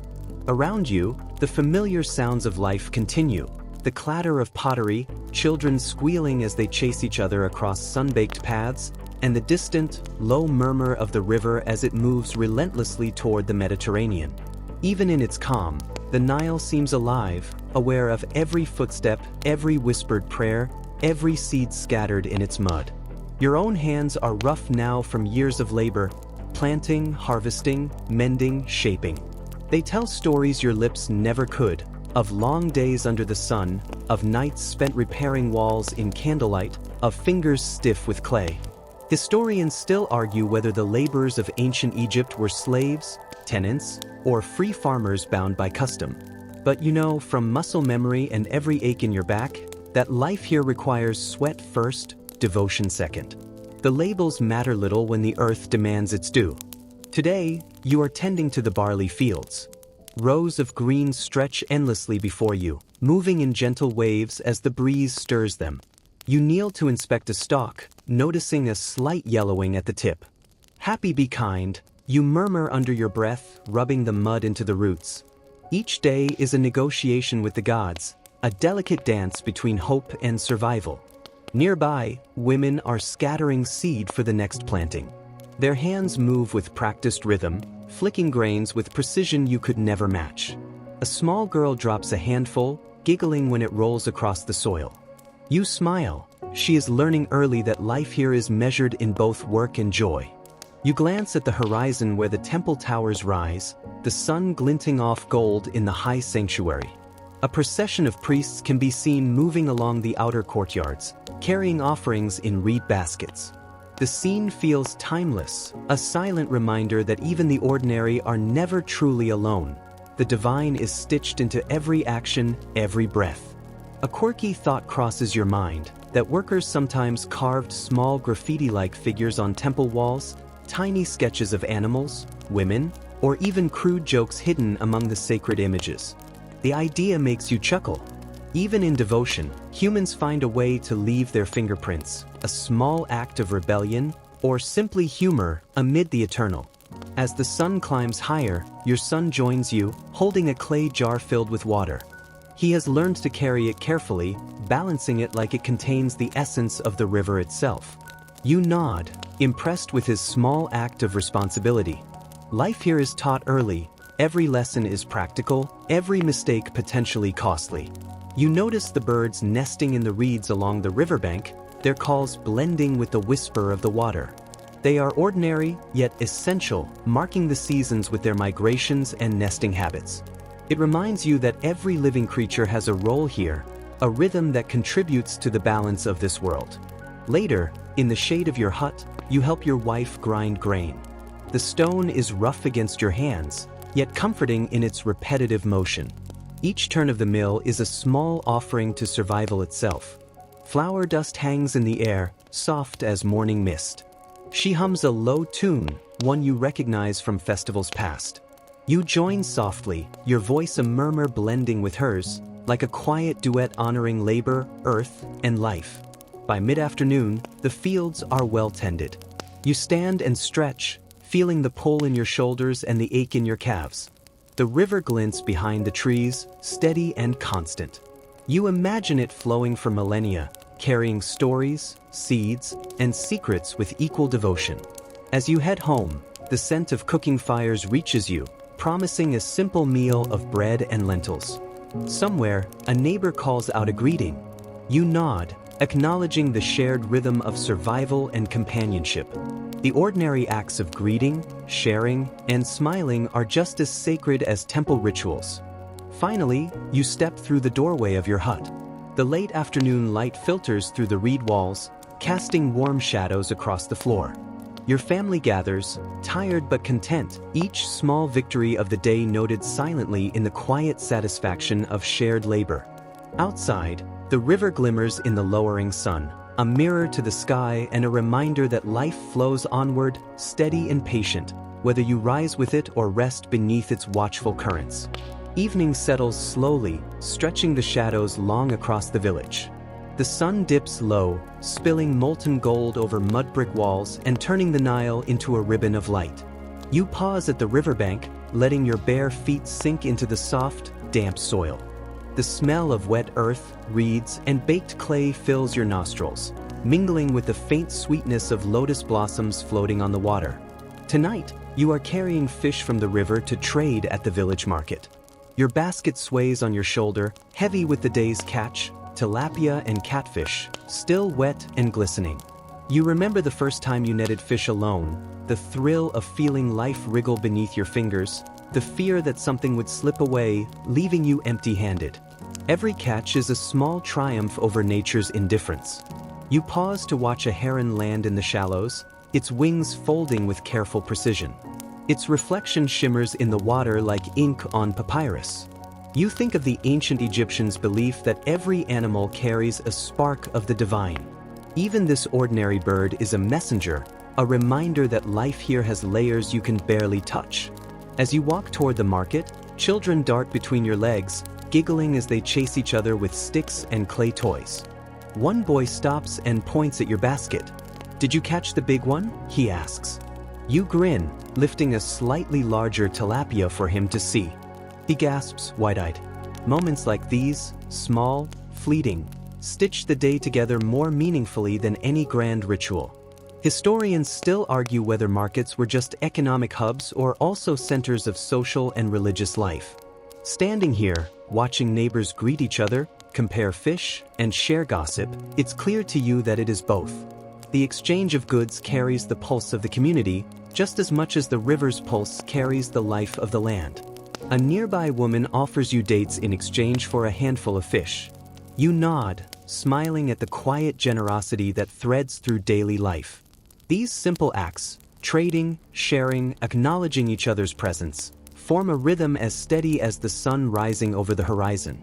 Around you, the familiar sounds of life continue. The clatter of pottery, children squealing as they chase each other across sun-baked paths, and the distant, low murmur of the river as it moves relentlessly toward the Mediterranean. Even in its calm, the Nile seems alive, aware of every footstep, every whispered prayer, every seed scattered in its mud. Your own hands are rough now from years of labor, planting, harvesting, mending, shaping. They tell stories your lips never could, of long days under the sun, of nights spent repairing walls in candlelight, of fingers stiff with clay. Historians still argue whether the laborers of ancient Egypt were slaves, tenants, or free farmers bound by custom. But you know from muscle memory and every ache in your back, that life here requires sweat first, devotion second. The labels matter little when the earth demands its due. Today, you are tending to the barley fields. Rows of green stretch endlessly before you, moving in gentle waves as the breeze stirs them. You kneel to inspect a stalk, noticing a slight yellowing at the tip. "Happy be kind," you murmur under your breath, rubbing the mud into the roots. Each day is a negotiation with the gods, a delicate dance between hope and survival. Nearby, women are scattering seed for the next planting. Their hands move with practiced rhythm, flicking grains with precision you could never match. A small girl drops a handful, giggling when it rolls across the soil. You smile. She is learning early that life here is measured in both work and joy. You glance at the horizon where the temple towers rise, the sun glinting off gold in the high sanctuary. A procession of priests can be seen moving along the outer courtyards, carrying offerings in reed baskets. The scene feels timeless, a silent reminder that even the ordinary are never truly alone. The divine is stitched into every action, every breath. A quirky thought crosses your mind, that workers sometimes carved small graffiti-like figures on temple walls, tiny sketches of animals, women, or even crude jokes hidden among the sacred images. The idea makes you chuckle. Even in devotion, humans find a way to leave their fingerprints, a small act of rebellion, or simply humor amid the eternal. As the sun climbs higher, your son joins you, holding a clay jar filled with water. He has learned to carry it carefully, balancing it like it contains the essence of the river itself. You nod, impressed with his small act of responsibility. Life here is taught early. Every lesson is practical, every mistake potentially costly. You notice the birds nesting in the reeds along the riverbank, their calls blending with the whisper of the water. They are ordinary, yet essential, marking the seasons with their migrations and nesting habits. It reminds you that every living creature has a role here, a rhythm that contributes to the balance of this world. Later, in the shade of your hut, you help your wife grind grain. The stone is rough against your hands, yet comforting in its repetitive motion. Each turn of the mill is a small offering to survival itself. Flour dust hangs in the air, soft as morning mist. She hums a low tune, one you recognize from festivals past. You join softly, your voice a murmur blending with hers, like a quiet duet honoring labor, earth, and life. By mid-afternoon, the fields are well tended. You stand and stretch, feeling the pull in your shoulders and the ache in your calves. The river glints behind the trees, steady and constant. You imagine it flowing for millennia, carrying stories, seeds, and secrets with equal devotion. As you head home, the scent of cooking fires reaches you, promising a simple meal of bread and lentils. Somewhere, a neighbor calls out a greeting. You nod, acknowledging the shared rhythm of survival and companionship. The ordinary acts of greeting, sharing, and smiling are just as sacred as temple rituals. Finally, you step through the doorway of your hut. The late afternoon light filters through the reed walls, casting warm shadows across the floor. Your family gathers, tired but content, each small victory of the day noted silently in the quiet satisfaction of shared labor. Outside, the river glimmers in the lowering sun, a mirror to the sky and a reminder that life flows onward, steady and patient, whether you rise with it or rest beneath its watchful currents. Evening settles slowly, stretching the shadows long across the village. The sun dips low, spilling molten gold over mud brick walls and turning the Nile into a ribbon of light. You pause at the riverbank, letting your bare feet sink into the soft, damp soil. The smell of wet earth, reeds, and baked clay fills your nostrils, mingling with the faint sweetness of lotus blossoms floating on the water. Tonight, you are carrying fish from the river to trade at the village market. Your basket sways on your shoulder, heavy with the day's catch, tilapia and catfish, still wet and glistening. You remember the first time you netted fish alone, the thrill of feeling life wriggle beneath your fingers, the fear that something would slip away, leaving you empty-handed. Every catch is a small triumph over nature's indifference. You pause to watch a heron land in the shallows, its wings folding with careful precision. Its reflection shimmers in the water like ink on papyrus. You think of the ancient Egyptians' belief that every animal carries a spark of the divine. Even this ordinary bird is a messenger, a reminder that life here has layers you can barely touch. As you walk toward the market, children dart between your legs, giggling as they chase each other with sticks and clay toys. One boy stops and points at your basket. "Did you catch the big one?" he asks. You grin, lifting a slightly larger tilapia for him to see. He gasps, wide-eyed. Moments like these, small, fleeting, stitch the day together more meaningfully than any grand ritual. Historians still argue whether markets were just economic hubs or also centers of social and religious life. Standing here, watching neighbors greet each other, compare fish, and share gossip, it's clear to you that it is both. The exchange of goods carries the pulse of the community, just as much as the river's pulse carries the life of the land. A nearby woman offers you dates in exchange for a handful of fish. You nod, smiling at the quiet generosity that threads through daily life. These simple acts, trading, sharing, acknowledging each other's presence, form a rhythm as steady as the sun rising over the horizon.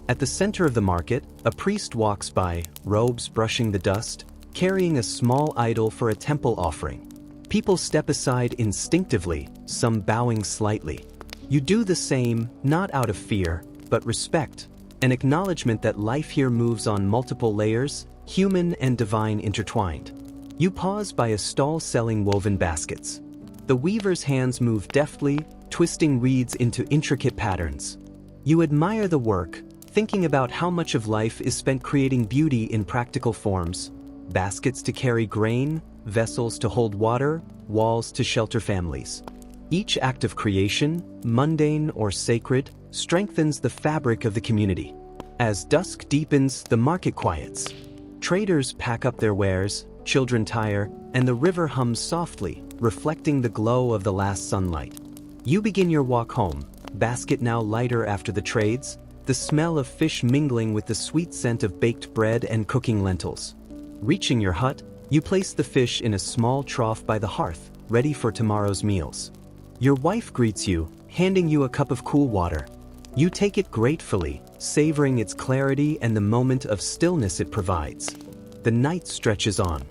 At the center of the market, a priest walks by, robes brushing the dust, carrying a small idol for a temple offering. People step aside instinctively, some bowing slightly. You do the same, not out of fear, but respect, an acknowledgement that life here moves on multiple layers, human and divine intertwined. You pause by a stall selling woven baskets. The weaver's hands move deftly, twisting reeds into intricate patterns. You admire the work, thinking about how much of life is spent creating beauty in practical forms: baskets to carry grain, vessels to hold water, walls to shelter families. Each act of creation, mundane or sacred, strengthens the fabric of the community. As dusk deepens, the market quiets. Traders pack up their wares, children tire, and the river hums softly, reflecting the glow of the last sunlight. You begin your walk home, basket now lighter after the trades, the smell of fish mingling with the sweet scent of baked bread and cooking lentils. Reaching your hut, you place the fish in a small trough by the hearth, ready for tomorrow's meals. Your wife greets you, handing you a cup of cool water. You take it gratefully, savoring its clarity and the moment of stillness it provides. The night stretches on.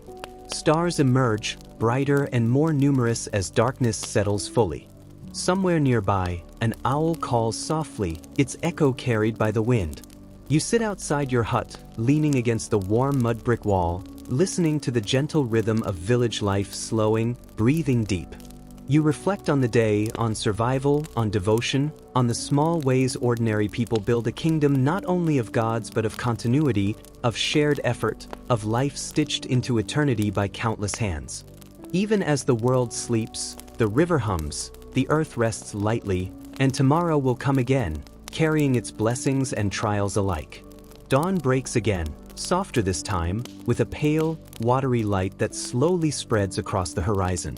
Stars emerge, brighter and more numerous as darkness settles fully. Somewhere nearby, an owl calls softly, its echo carried by the wind. You sit outside your hut, leaning against the warm mud brick wall, listening to the gentle rhythm of village life slowing, breathing deep. You reflect on the day, on survival, on devotion, on the small ways ordinary people build a kingdom not only of gods but of continuity, of shared effort, of life stitched into eternity by countless hands. Even as the world sleeps, the river hums, the earth rests lightly, and tomorrow will come again, carrying its blessings and trials alike. Dawn breaks again, softer this time, with a pale, watery light that slowly spreads across the horizon.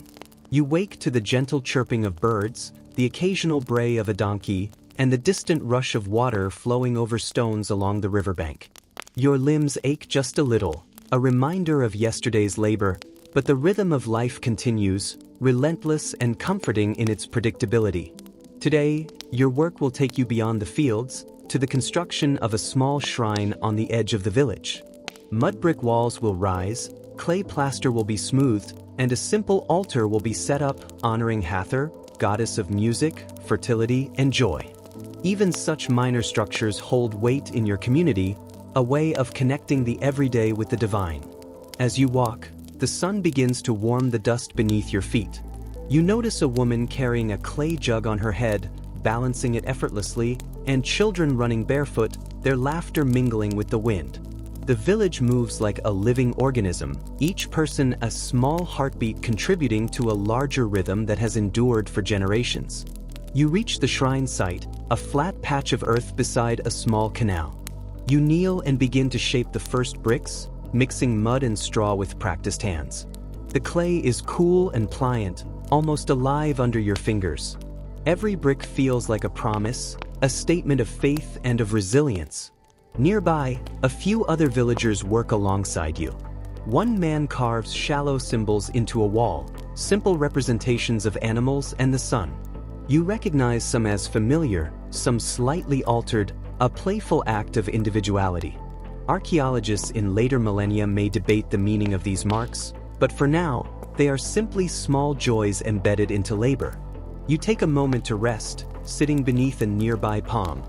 You wake to the gentle chirping of birds, the occasional bray of a donkey, and the distant rush of water flowing over stones along the riverbank. Your limbs ache just a little, a reminder of yesterday's labor, but the rhythm of life continues, relentless and comforting in its predictability. Today, your work will take you beyond the fields, to the construction of a small shrine on the edge of the village. Mud brick walls will rise, clay plaster will be smoothed, and a simple altar will be set up honoring Hathor, goddess of music, fertility, and joy. Even such minor structures hold weight in your community, a way of connecting the everyday with the divine. As you walk, the sun begins to warm the dust beneath your feet. You notice a woman carrying a clay jug on her head, balancing it effortlessly, and children running barefoot, their laughter mingling with the wind. The village moves like a living organism, each person a small heartbeat contributing to a larger rhythm that has endured for generations. You reach the shrine site, a flat patch of earth beside a small canal. You kneel and begin to shape the first bricks, mixing mud and straw with practiced hands. The clay is cool and pliant, almost alive under your fingers. Every brick feels like a promise, a statement of faith and of resilience. Nearby, a few other villagers work alongside you. One man carves shallow symbols into a wall, simple representations of animals and the sun. You recognize some as familiar, some slightly altered, a playful act of individuality. Archaeologists in later millennia may debate the meaning of these marks, but for now, they are simply small joys embedded into labor. You take a moment to rest, sitting beneath a nearby palm.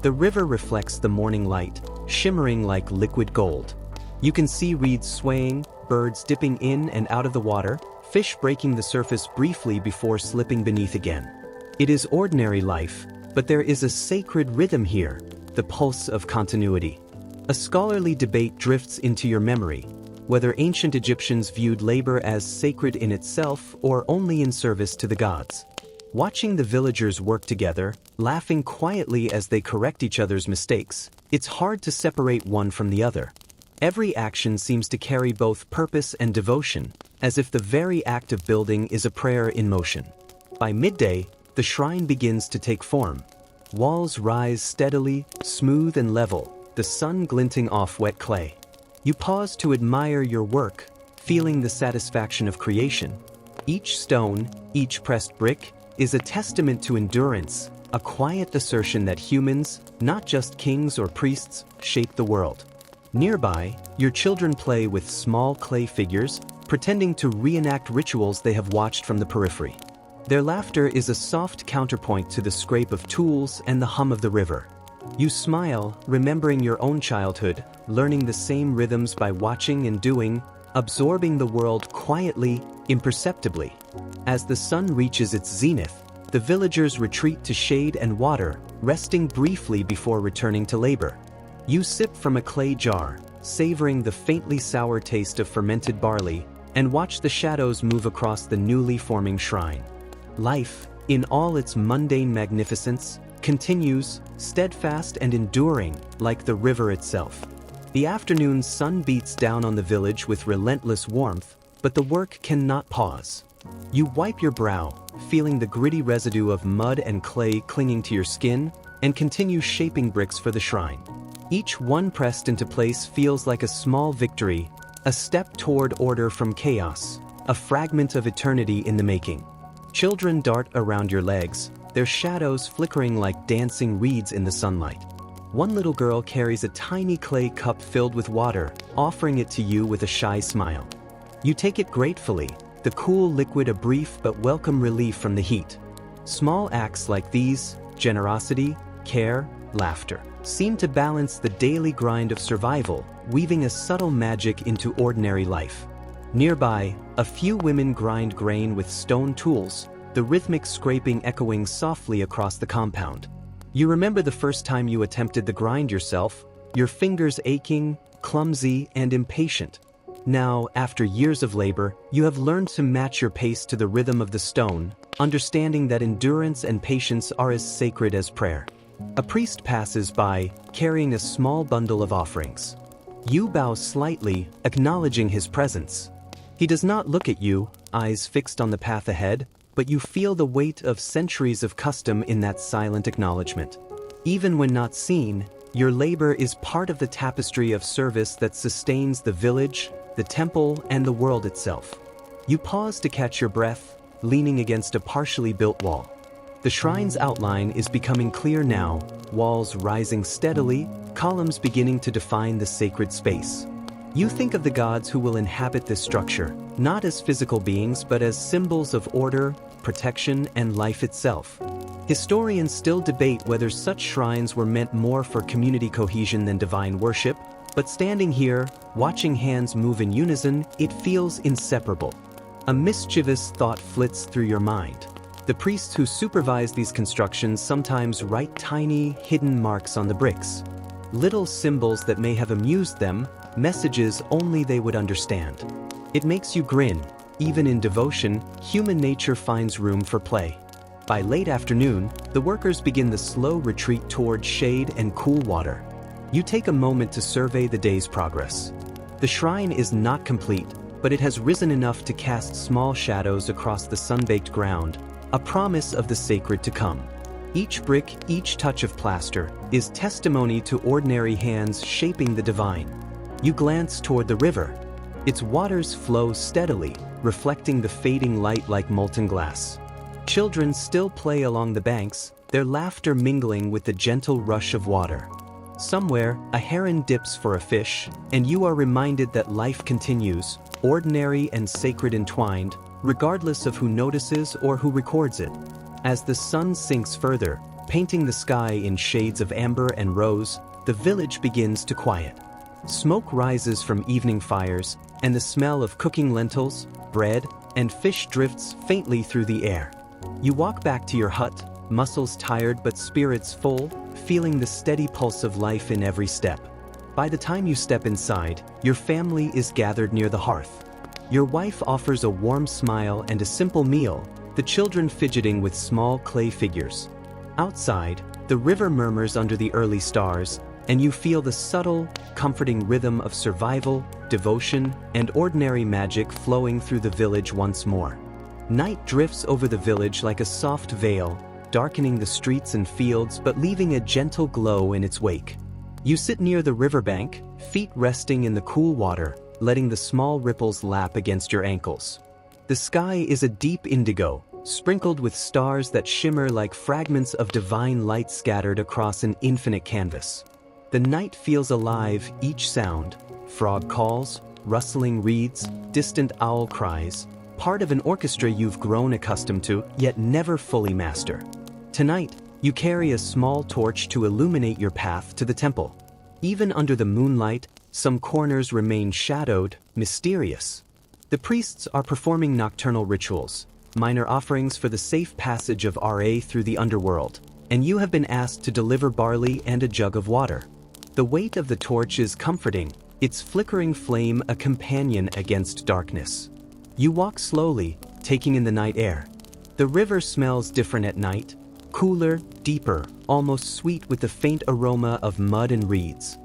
The river reflects the morning light, shimmering like liquid gold. You can see reeds swaying, birds dipping in and out of the water, fish breaking the surface briefly before slipping beneath again. It is ordinary life, but there is a sacred rhythm here, the pulse of continuity. A scholarly debate drifts into your memory, whether ancient Egyptians viewed labor as sacred in itself or only in service to the gods. Watching the villagers work together, laughing quietly as they correct each other's mistakes, it's hard to separate one from the other. Every action seems to carry both purpose and devotion, as if the very act of building is a prayer in motion. By midday, the shrine begins to take form. Walls rise steadily, smooth and level, the sun glinting off wet clay. You pause to admire your work, feeling the satisfaction of creation. Each stone, each pressed brick, is a testament to endurance, a quiet assertion that humans, not just kings or priests, shape the world. Nearby, your children play with small clay figures, pretending to reenact rituals they have watched from the periphery. Their laughter is a soft counterpoint to the scrape of tools and the hum of the river. You smile, remembering your own childhood, learning the same rhythms by watching and doing, absorbing the world quietly, imperceptibly. As the sun reaches its zenith, the villagers retreat to shade and water, resting briefly before returning to labor. You sip from a clay jar, savoring the faintly sour taste of fermented barley, and watch the shadows move across the newly forming shrine. Life, in all its mundane magnificence, continues, steadfast and enduring, like the river itself. The afternoon sun beats down on the village with relentless warmth, but the work cannot pause. You wipe your brow, feeling the gritty residue of mud and clay clinging to your skin, and continue shaping bricks for the shrine. Each one pressed into place feels like a small victory, a step toward order from chaos, a fragment of eternity in the making. Children dart around your legs, their shadows flickering like dancing reeds in the sunlight. One little girl carries a tiny clay cup filled with water, offering it to you with a shy smile. You take it gratefully, the cool liquid a brief but welcome relief from the heat. Small acts like these, generosity, care, laughter, seem to balance the daily grind of survival, weaving a subtle magic into ordinary life. Nearby, a few women grind grain with stone tools, the rhythmic scraping echoing softly across the compound. You remember the first time you attempted the grind yourself, your fingers aching, clumsy, and impatient. Now, after years of labor, you have learned to match your pace to the rhythm of the stone, understanding that endurance and patience are as sacred as prayer. A priest passes by, carrying a small bundle of offerings. You bow slightly, acknowledging his presence. He does not look at you, eyes fixed on the path ahead, but you feel the weight of centuries of custom in that silent acknowledgement. Even when not seen, your labor is part of the tapestry of service that sustains the village, the temple, and the world itself. You pause to catch your breath, leaning against a partially built wall. The shrine's outline is becoming clear now, walls rising steadily, columns beginning to define the sacred space. You think of the gods who will inhabit this structure, not as physical beings but as symbols of order, protection, and life itself. Historians still debate whether such shrines were meant more for community cohesion than divine worship, but standing here, watching hands move in unison, it feels inseparable. A mischievous thought flits through your mind. The priests who supervise these constructions sometimes write tiny, hidden marks on the bricks. Little symbols that may have amused them, messages only they would understand. It makes you grin. Even in devotion, human nature finds room for play. By late afternoon, the workers begin the slow retreat toward shade and cool water. You take a moment to survey the day's progress. The shrine is not complete, but it has risen enough to cast small shadows across the sun-baked ground, a promise of the sacred to come. Each brick, each touch of plaster, is testimony to ordinary hands shaping the divine. You glance toward the river. Its waters flow steadily, reflecting the fading light like molten glass. Children still play along the banks, their laughter mingling with the gentle rush of water. Somewhere, a heron dips for a fish, and you are reminded that life continues, ordinary and sacred entwined, regardless of who notices or who records it. As the sun sinks further, painting the sky in shades of amber and rose, the village begins to quiet. Smoke rises from evening fires, and the smell of cooking lentils, bread, and fish drifts faintly through the air. You walk back to your hut, muscles tired but spirits full, feeling the steady pulse of life in every step. By the time you step inside, your family is gathered near the hearth. Your wife offers a warm smile and a simple meal, the children fidgeting with small clay figures. Outside, the river murmurs under the early stars, and you feel the subtle, comforting rhythm of survival, devotion, and ordinary magic flowing through the village once more. Night drifts over the village like a soft veil, darkening the streets and fields but leaving a gentle glow in its wake. You sit near the riverbank, feet resting in the cool water, letting the small ripples lap against your ankles. The sky is a deep indigo, sprinkled with stars that shimmer like fragments of divine light scattered across an infinite canvas. The night feels alive, each sound, frog calls, rustling reeds, distant owl cries, part of an orchestra you've grown accustomed to, yet never fully master. Tonight, you carry a small torch to illuminate your path to the temple. Even under the moonlight, some corners remain shadowed, mysterious. The priests are performing nocturnal rituals, minor offerings for the safe passage of RA through the underworld, and you have been asked to deliver barley and a jug of water. The weight of the torch is comforting, its flickering flame a companion against darkness. You walk slowly, taking in the night air. The river smells different at night, cooler, deeper, almost sweet with the faint aroma of mud and reeds.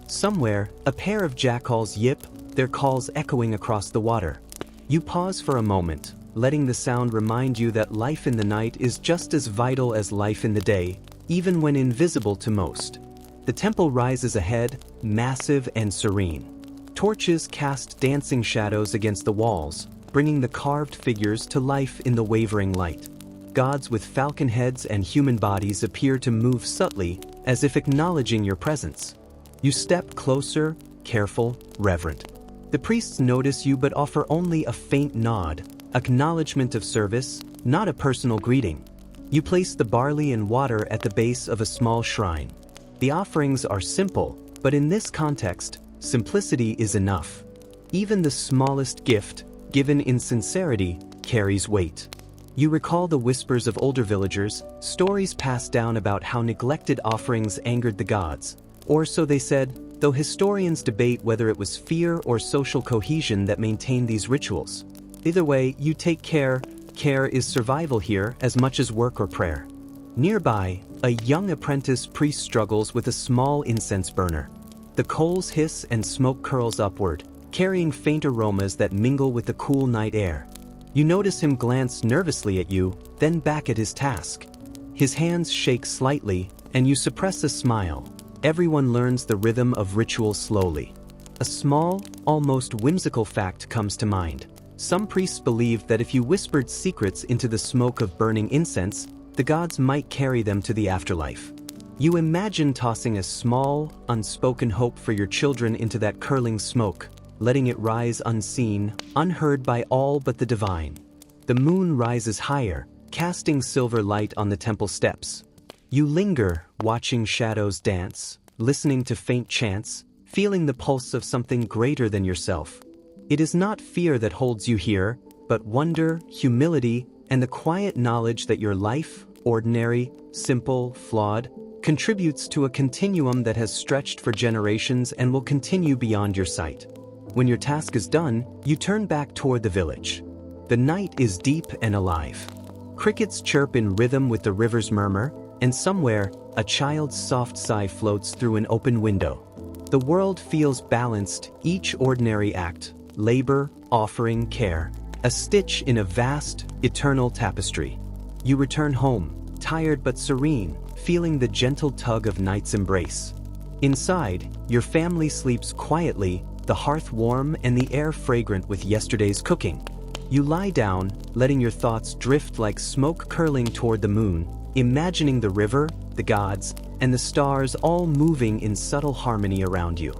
Somewhere, a pair of jackals yip, their calls echoing across the water. You pause for a moment, letting the sound remind you that life in the night is just as vital as life in the day, even when invisible to most. The temple rises ahead, massive and serene. Torches cast dancing shadows against the walls, bringing the carved figures to life in the wavering light. Gods with falcon heads and human bodies appear to move subtly, as if acknowledging your presence. You step closer, careful, reverent. The priests notice you but offer only a faint nod, acknowledgement of service, not a personal greeting. You place the barley and water at the base of a small shrine. The offerings are simple, but in this context, simplicity is enough. Even the smallest gift, given in sincerity, carries weight. You recall the whispers of older villagers, stories passed down about how neglected offerings angered the gods, or so they said, though historians debate whether it was fear or social cohesion that maintained these rituals. Either way, you take care. Care is survival here as much as work or prayer. Nearby, a young apprentice priest struggles with a small incense burner. The coals hiss and smoke curls upward, carrying faint aromas that mingle with the cool night air. You notice him glance nervously at you, then back at his task. His hands shake slightly, and you suppress a smile. Everyone learns the rhythm of ritual slowly. A small, almost whimsical fact comes to mind. Some priests believed that if you whispered secrets into the smoke of burning incense, the gods might carry them to the afterlife. You imagine tossing a small, unspoken hope for your children into that curling smoke, letting it rise unseen, unheard by all but the divine. The moon rises higher, casting silver light on the temple steps. You linger, watching shadows dance, listening to faint chants, feeling the pulse of something greater than yourself. It is not fear that holds you here, but wonder, humility, and the quiet knowledge that your life, ordinary, simple, flawed, contributes to a continuum that has stretched for generations and will continue beyond your sight. When your task is done, you turn back toward the village. The night is deep and alive. Crickets chirp in rhythm with the river's murmur, and somewhere, a child's soft sigh floats through an open window. The world feels balanced, each ordinary act, labor, offering, care, a stitch in a vast, eternal tapestry. You return home, tired but serene, feeling the gentle tug of night's embrace. Inside, your family sleeps quietly, the hearth warm and the air fragrant with yesterday's cooking. You lie down, letting your thoughts drift like smoke curling toward the moon, imagining the river, the gods, and the stars all moving in subtle harmony around you.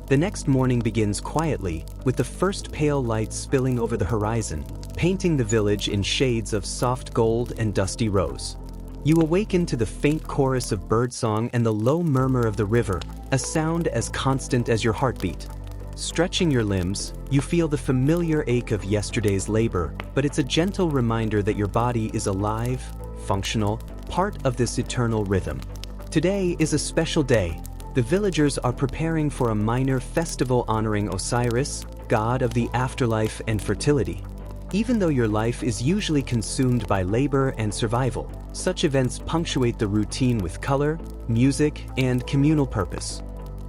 The next morning begins quietly, with the first pale light spilling over the horizon, painting the village in shades of soft gold and dusty rose. You awaken to the faint chorus of birdsong and the low murmur of the river, a sound as constant as your heartbeat. Stretching your limbs, you feel the familiar ache of yesterday's labor, but it's a gentle reminder that your body is alive, functional, part of this eternal rhythm. Today is a special day. The villagers are preparing for a minor festival honoring Osiris, god of the afterlife and fertility. Even though your life is usually consumed by labor and survival, such events punctuate the routine with color, music, and communal purpose.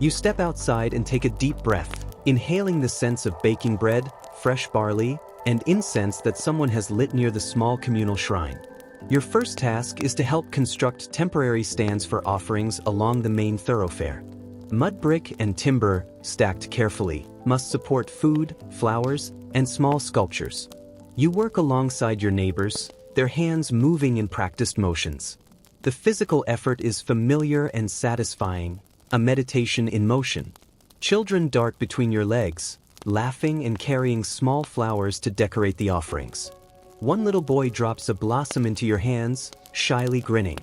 You step outside and take a deep breath, inhaling the sense of baking bread, fresh barley, and incense that someone has lit near the small communal shrine. Your first task is to help construct temporary stands for offerings along the main thoroughfare. Mud brick and timber, stacked carefully, must support food, flowers, and small sculptures. You work alongside your neighbors, their hands moving in practiced motions. The physical effort is familiar and satisfying, a meditation in motion. Children dart between your legs, laughing and carrying small flowers to decorate the offerings. One little boy drops a blossom into your hands, shyly grinning.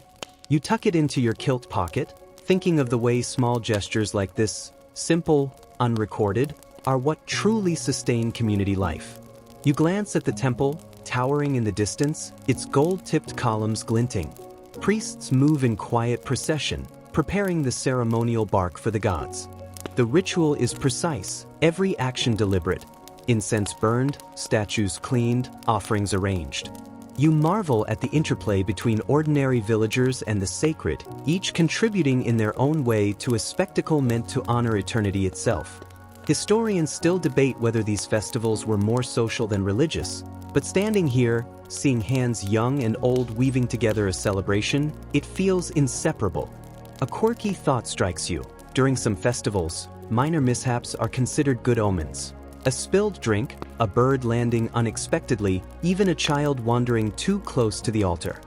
You tuck it into your kilt pocket, thinking of the way small gestures like this, simple, unrecorded, are what truly sustain community life. You glance at the temple, towering in the distance, its gold-tipped columns glinting. Priests move in quiet procession, preparing the ceremonial bark for the gods. The ritual is precise, every action deliberate. Incense burned, statues cleaned, offerings arranged. You marvel at the interplay between ordinary villagers and the sacred, each contributing in their own way to a spectacle meant to honor eternity itself. Historians still debate whether these festivals were more social than religious, but standing here, seeing hands young and old weaving together a celebration, it feels inseparable. A quirky thought strikes you. During some festivals, minor mishaps are considered good omens. A spilled drink, a bird landing unexpectedly, even a child wandering too close to the altar.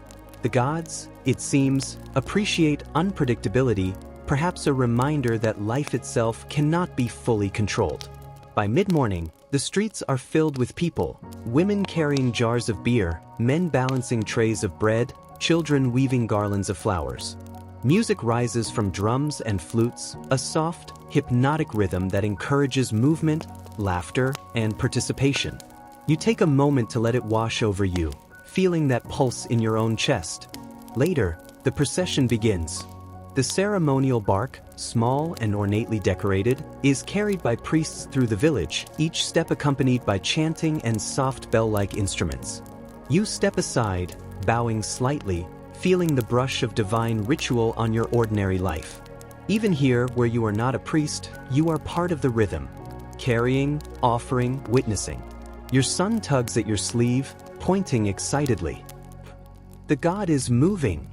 The gods, it seems, appreciate unpredictability, perhaps a reminder that life itself cannot be fully controlled. By mid-morning, the streets are filled with people, women carrying jars of beer, men balancing trays of bread, children weaving garlands of flowers. Music rises from drums and flutes, a soft, hypnotic rhythm that encourages movement, laughter, and participation. You take a moment to let it wash over you, feeling that pulse in your own chest. Later, the procession begins. The ceremonial bark, small and ornately decorated, is carried by priests through the village, each step accompanied by chanting and soft bell-like instruments. You step aside, bowing slightly, feeling the brush of divine ritual on your ordinary life. Even here, where you are not a priest, you are part of the rhythm. Carrying, offering, witnessing. Your son tugs at your sleeve, pointing excitedly. The god is moving.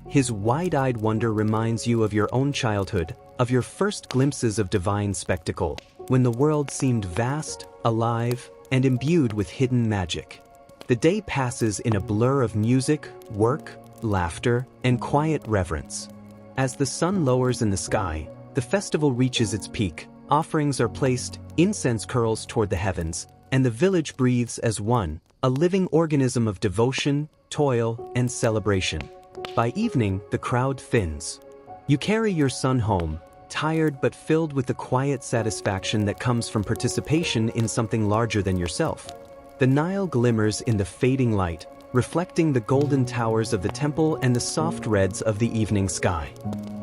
His wide-eyed wonder reminds you of your own childhood, of your first glimpses of divine spectacle, when the world seemed vast, alive, and imbued with hidden magic. The day passes in a blur of music, work, laughter, and quiet reverence. As the sun lowers in the sky, the festival reaches its peak. Offerings are placed, incense curls toward the heavens, and the village breathes as one, a living organism of devotion, toil, and celebration. By evening, the crowd thins. You carry your son home, tired but filled with the quiet satisfaction that comes from participation in something larger than yourself. The Nile glimmers in the fading light, reflecting the golden towers of the temple and the soft reds of the evening sky.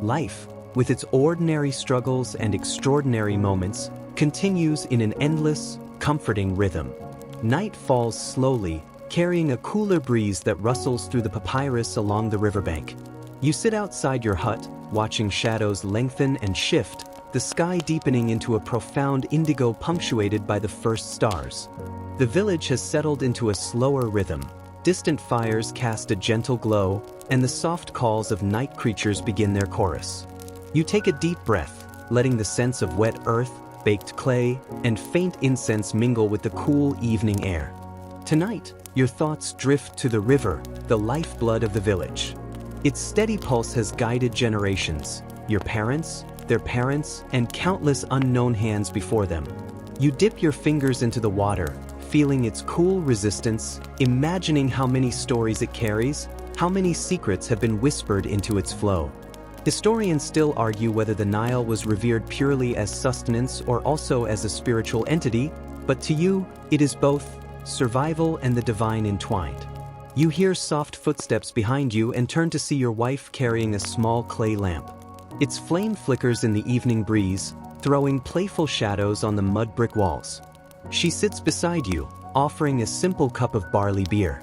Life, with its ordinary struggles and extraordinary moments, continues in an endless, comforting rhythm. Night falls slowly, carrying a cooler breeze that rustles through the papyrus along the riverbank. You sit outside your hut, watching shadows lengthen and shift, the sky deepening into a profound indigo punctuated by the first stars. The village has settled into a slower rhythm. Distant fires cast a gentle glow, and the soft calls of night creatures begin their chorus. You take a deep breath, letting the sense of wet earth, baked clay, and faint incense mingle with the cool evening air. Tonight, your thoughts drift to the river, the lifeblood of the village. Its steady pulse has guided generations, your parents, their parents, and countless unknown hands before them. You dip your fingers into the water, feeling its cool resistance, imagining how many stories it carries, how many secrets have been whispered into its flow. Historians still argue whether the Nile was revered purely as sustenance or also as a spiritual entity, but to you, it is both, survival and the divine entwined. You hear soft footsteps behind you and turn to see your wife carrying a small clay lamp. Its flame flickers in the evening breeze, throwing playful shadows on the mud brick walls. She sits beside you, offering a simple cup of barley beer.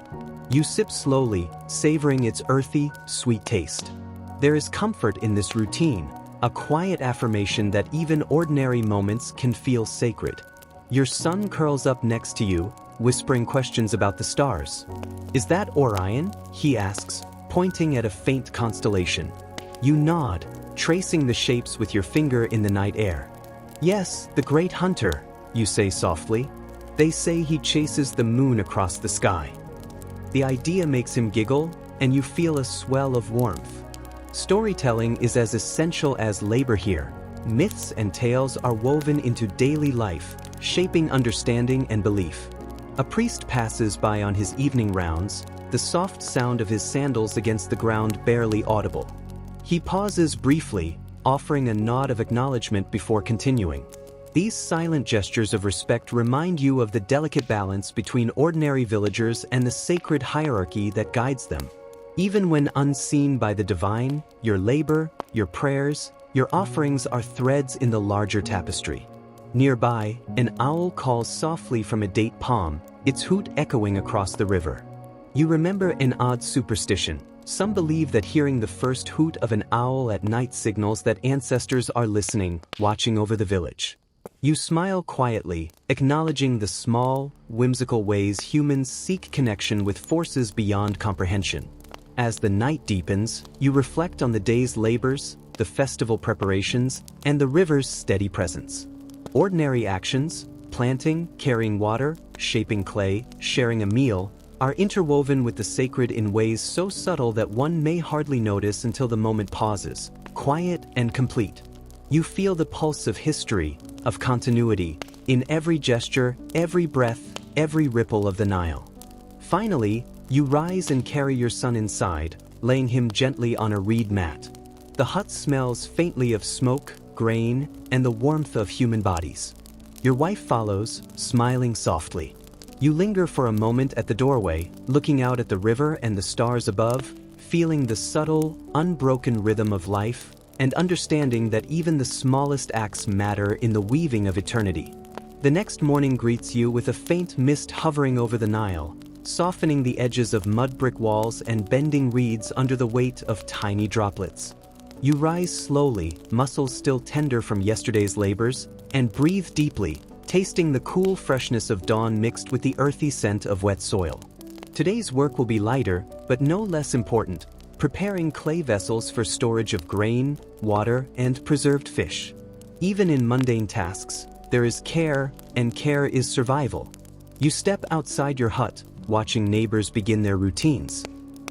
You sip slowly, savoring its earthy, sweet taste. There is comfort in this routine, a quiet affirmation that even ordinary moments can feel sacred. Your son curls up next to you, whispering questions about the stars. "Is that Orion?" he asks, pointing at a faint constellation. You nod, tracing the shapes with your finger in the night air. "Yes, the great hunter," you say softly. "They say he chases the moon across the sky." The idea makes him giggle, and you feel a swell of warmth. Storytelling is as essential as labor here. Myths and tales are woven into daily life, shaping understanding and belief. A priest passes by on his evening rounds, the soft sound of his sandals against the ground barely audible. He pauses briefly, offering a nod of acknowledgement before continuing. These silent gestures of respect remind you of the delicate balance between ordinary villagers and the sacred hierarchy that guides them. Even when unseen by the divine, your labor, your prayers, your offerings are threads in the larger tapestry. Nearby, an owl calls softly from a date palm, its hoot echoing across the river. You remember an odd superstition. Some believe that hearing the first hoot of an owl at night signals that ancestors are listening, watching over the village. You smile quietly, acknowledging the small, whimsical ways humans seek connection with forces beyond comprehension. As the night deepens, you reflect on the day's labors, the festival preparations, and the river's steady presence. Ordinary actions, planting, carrying water, shaping clay, sharing a meal, are interwoven with the sacred in ways so subtle that one may hardly notice until the moment pauses, quiet and complete. You feel the pulse of history, of continuity, in every gesture, every breath, every ripple of the Nile. Finally, you rise and carry your son inside, laying him gently on a reed mat. The hut smells faintly of smoke, grain, and the warmth of human bodies. Your wife follows, smiling softly. You linger for a moment at the doorway, looking out at the river and the stars above, feeling the subtle, unbroken rhythm of life, and understanding that even the smallest acts matter in the weaving of eternity. The next morning greets you with a faint mist hovering over the Nile, softening the edges of mud brick walls and bending reeds under the weight of tiny droplets. You rise slowly, muscles still tender from yesterday's labors, and breathe deeply, tasting the cool freshness of dawn mixed with the earthy scent of wet soil. Today's work will be lighter, but no less important, preparing clay vessels for storage of grain, water, and preserved fish. Even in mundane tasks, there is care, and care is survival. You step outside your hut, watching neighbors begin their routines.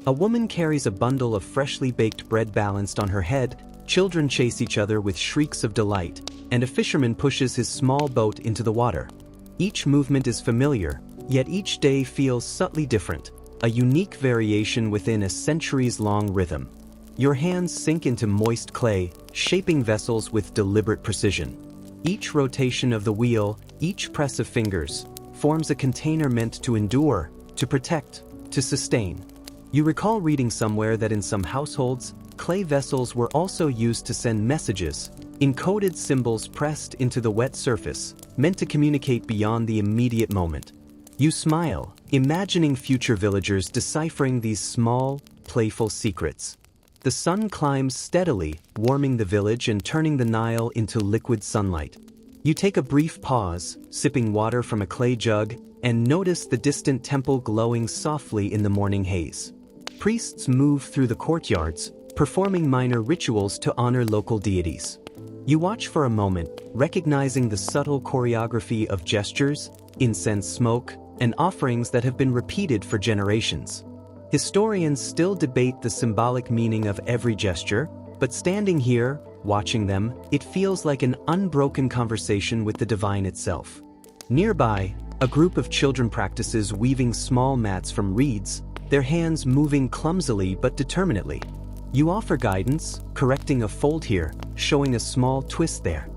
A woman carries a bundle of freshly baked bread balanced on her head, children chase each other with shrieks of delight, and a fisherman pushes his small boat into the water. Each movement is familiar, yet each day feels subtly different, a unique variation within a centuries-long rhythm. Your hands sink into moist clay, shaping vessels with deliberate precision. Each rotation of the wheel, each press of fingers, forms a container meant to endure, to protect, to sustain. You recall reading somewhere that in some households, clay vessels were also used to send messages, encoded symbols pressed into the wet surface, meant to communicate beyond the immediate moment. You smile, imagining future villagers deciphering these small, playful secrets. The sun climbs steadily, warming the village and turning the Nile into liquid sunlight. You take a brief pause, sipping water from a clay jug, and notice the distant temple glowing softly in the morning haze. Priests move through the courtyards, performing minor rituals to honor local deities. You watch for a moment, recognizing the subtle choreography of gestures, incense smoke, and offerings that have been repeated for generations. Historians still debate the symbolic meaning of every gesture, but standing here, watching them, it feels like an unbroken conversation with the divine itself. Nearby, a group of children practices weaving small mats from reeds, their hands moving clumsily but determinedly. You offer guidance, correcting a fold here, showing a small twist there.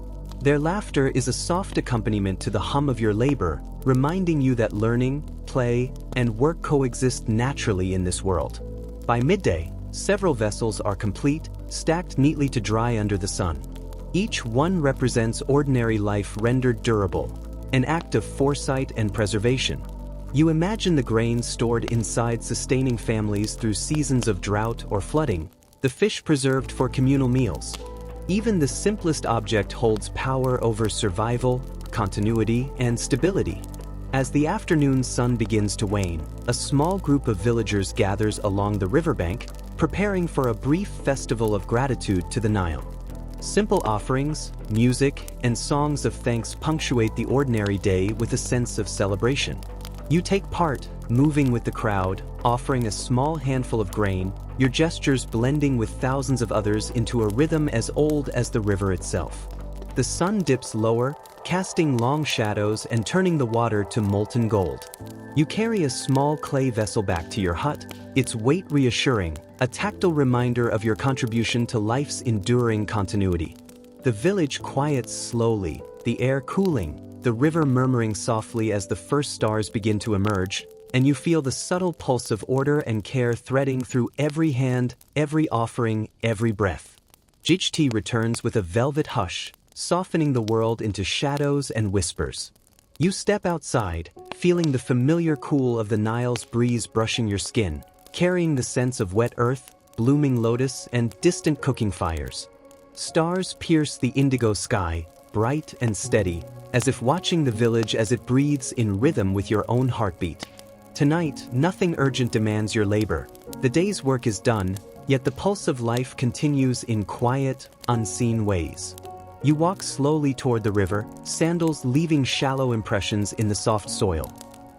Their laughter is a soft accompaniment to the hum of your labor, reminding you that learning, play, and work coexist naturally in this world. By midday, several vessels are complete, stacked neatly to dry under the sun. Each one represents ordinary life rendered durable, an act of foresight and preservation. You imagine the grain stored inside sustaining families through seasons of drought or flooding, the fish preserved for communal meals. Even the simplest object holds power over survival, continuity, and stability. As the afternoon sun begins to wane, a small group of villagers gathers along the riverbank, preparing for a brief festival of gratitude to the Nile. Simple offerings, music, and songs of thanks punctuate the ordinary day with a sense of celebration. You take part, moving with the crowd, offering a small handful of grain, your gestures blending with thousands of others into a rhythm as old as the river itself. The sun dips lower, casting long shadows and turning the water to molten gold. You carry a small clay vessel back to your hut, its weight reassuring, a tactile reminder of your contribution to life's enduring continuity. The village quiets slowly, the air cooling, the river murmuring softly as the first stars begin to emerge, and you feel the subtle pulse of order and care threading through every hand, every offering, every breath. Gt returns with a velvet hush, softening the world into shadows and whispers. You step outside, feeling the familiar cool of the Nile's breeze brushing your skin, carrying the sense of wet earth, blooming lotus, and distant cooking fires. Stars pierce the indigo sky, bright and steady, as if watching the village as it breathes in rhythm with your own heartbeat. Tonight, nothing urgent demands your labor. The day's work is done, yet the pulse of life continues in quiet, unseen ways. You walk slowly toward the river, sandals leaving shallow impressions in the soft soil.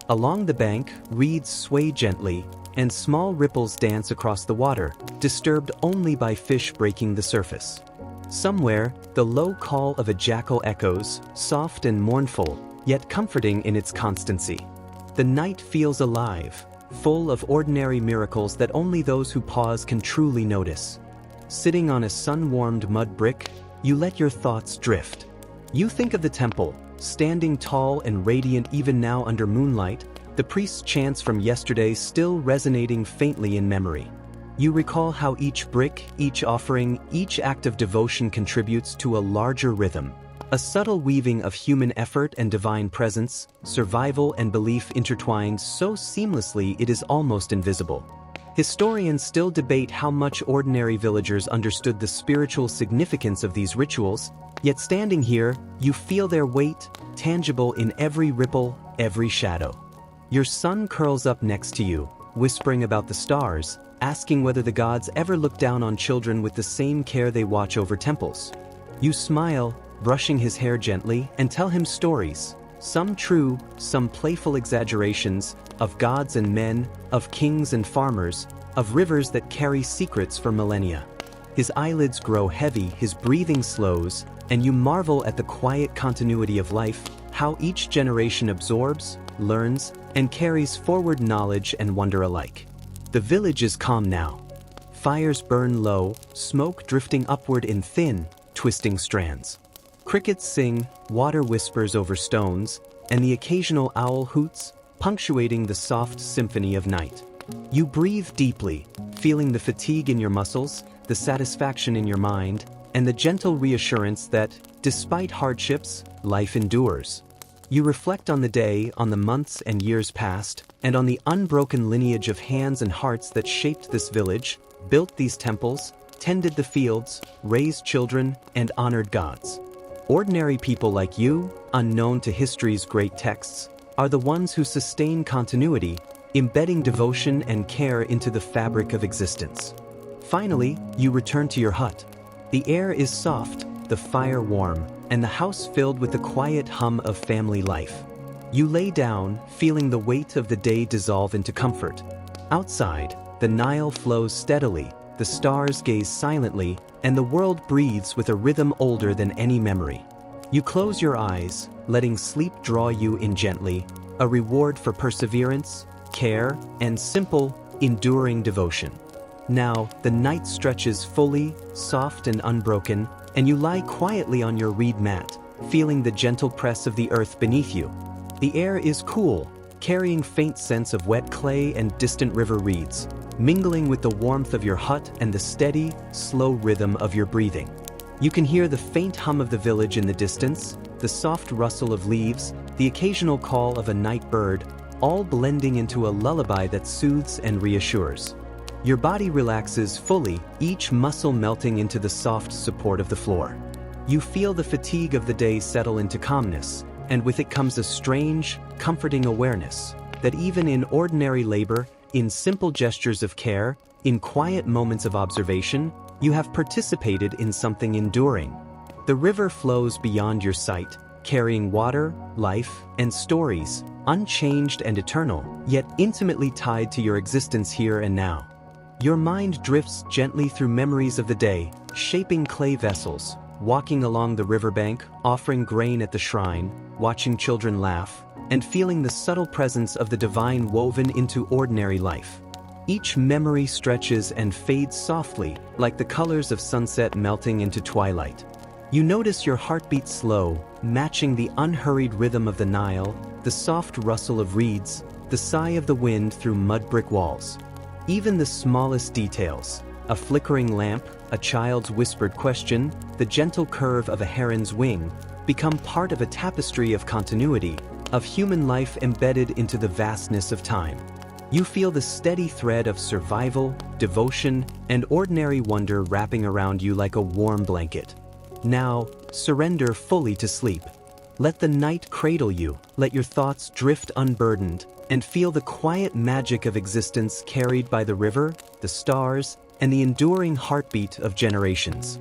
Along the bank, reeds sway gently, and small ripples dance across the water, disturbed only by fish breaking the surface. Somewhere, the low call of a jackal echoes, soft and mournful, yet comforting in its constancy. The night feels alive, full of ordinary miracles that only those who pause can truly notice. Sitting on a sun-warmed mud brick, you let your thoughts drift. You think of the temple, standing tall and radiant even now under moonlight, the priest's chants from yesterday still resonating faintly in memory. You recall how each brick, each offering, each act of devotion contributes to a larger rhythm, a subtle weaving of human effort and divine presence, survival and belief intertwined so seamlessly it is almost invisible. Historians still debate how much ordinary villagers understood the spiritual significance of these rituals, yet standing here, you feel their weight, tangible in every ripple, every shadow. Your son curls up next to you, whispering about the stars, asking whether the gods ever look down on children with the same care they watch over temples. You smile, brushing his hair gently, and tell him stories, some true, some playful exaggerations, of gods and men, of kings and farmers, of rivers that carry secrets for millennia. His eyelids grow heavy, his breathing slows, and you marvel at the quiet continuity of life, how each generation absorbs, learns, and carries forward knowledge and wonder alike. The village is calm now. Fires burn low, smoke drifting upward in thin, twisting strands. Crickets sing, water whispers over stones, and the occasional owl hoots, punctuating the soft symphony of night. You breathe deeply, feeling the fatigue in your muscles, the satisfaction in your mind, and the gentle reassurance that, despite hardships, life endures. You reflect on the day, on the months and years past, and on the unbroken lineage of hands and hearts that shaped this village, built these temples, tended the fields, raised children, and honored gods. Ordinary people like you, unknown to history's great texts, are the ones who sustain continuity, embedding devotion and care into the fabric of existence. Finally, you return to your hut. The air is soft, the fire warm, and the house filled with the quiet hum of family life. You lay down, feeling the weight of the day dissolve into comfort. Outside, the Nile flows steadily, the stars gaze silently, and the world breathes with a rhythm older than any memory. You close your eyes, letting sleep draw you in gently, a reward for perseverance, care, and simple, enduring devotion. Now, the night stretches fully, soft and unbroken, and you lie quietly on your reed mat, feeling the gentle press of the earth beneath you. The air is cool, carrying faint scents of wet clay and distant river reeds, mingling with the warmth of your hut and the steady, slow rhythm of your breathing. You can hear the faint hum of the village in the distance, the soft rustle of leaves, the occasional call of a night bird, all blending into a lullaby that soothes and reassures. Your body relaxes fully, each muscle melting into the soft support of the floor. You feel the fatigue of the day settle into calmness, and with it comes a strange, comforting awareness that even in ordinary labor, in simple gestures of care, in quiet moments of observation, you have participated in something enduring. The river flows beyond your sight, carrying water, life, and stories, unchanged and eternal, yet intimately tied to your existence here and now. Your mind drifts gently through memories of the day, shaping clay vessels, walking along the riverbank, offering grain at the shrine, watching children laugh, and feeling the subtle presence of the divine woven into ordinary life. Each memory stretches and fades softly, like the colors of sunset melting into twilight. You notice your heartbeat slow, matching the unhurried rhythm of the Nile, the soft rustle of reeds, the sigh of the wind through mud brick walls. Even the smallest details, a flickering lamp, a child's whispered question, the gentle curve of a heron's wing, become part of a tapestry of continuity, of human life embedded into the vastness of time. You feel the steady thread of survival, devotion, and ordinary wonder wrapping around you like a warm blanket. Now, surrender fully to sleep. Let the night cradle you, let your thoughts drift unburdened, and feel the quiet magic of existence carried by the river, the stars, and the enduring heartbeat of generations.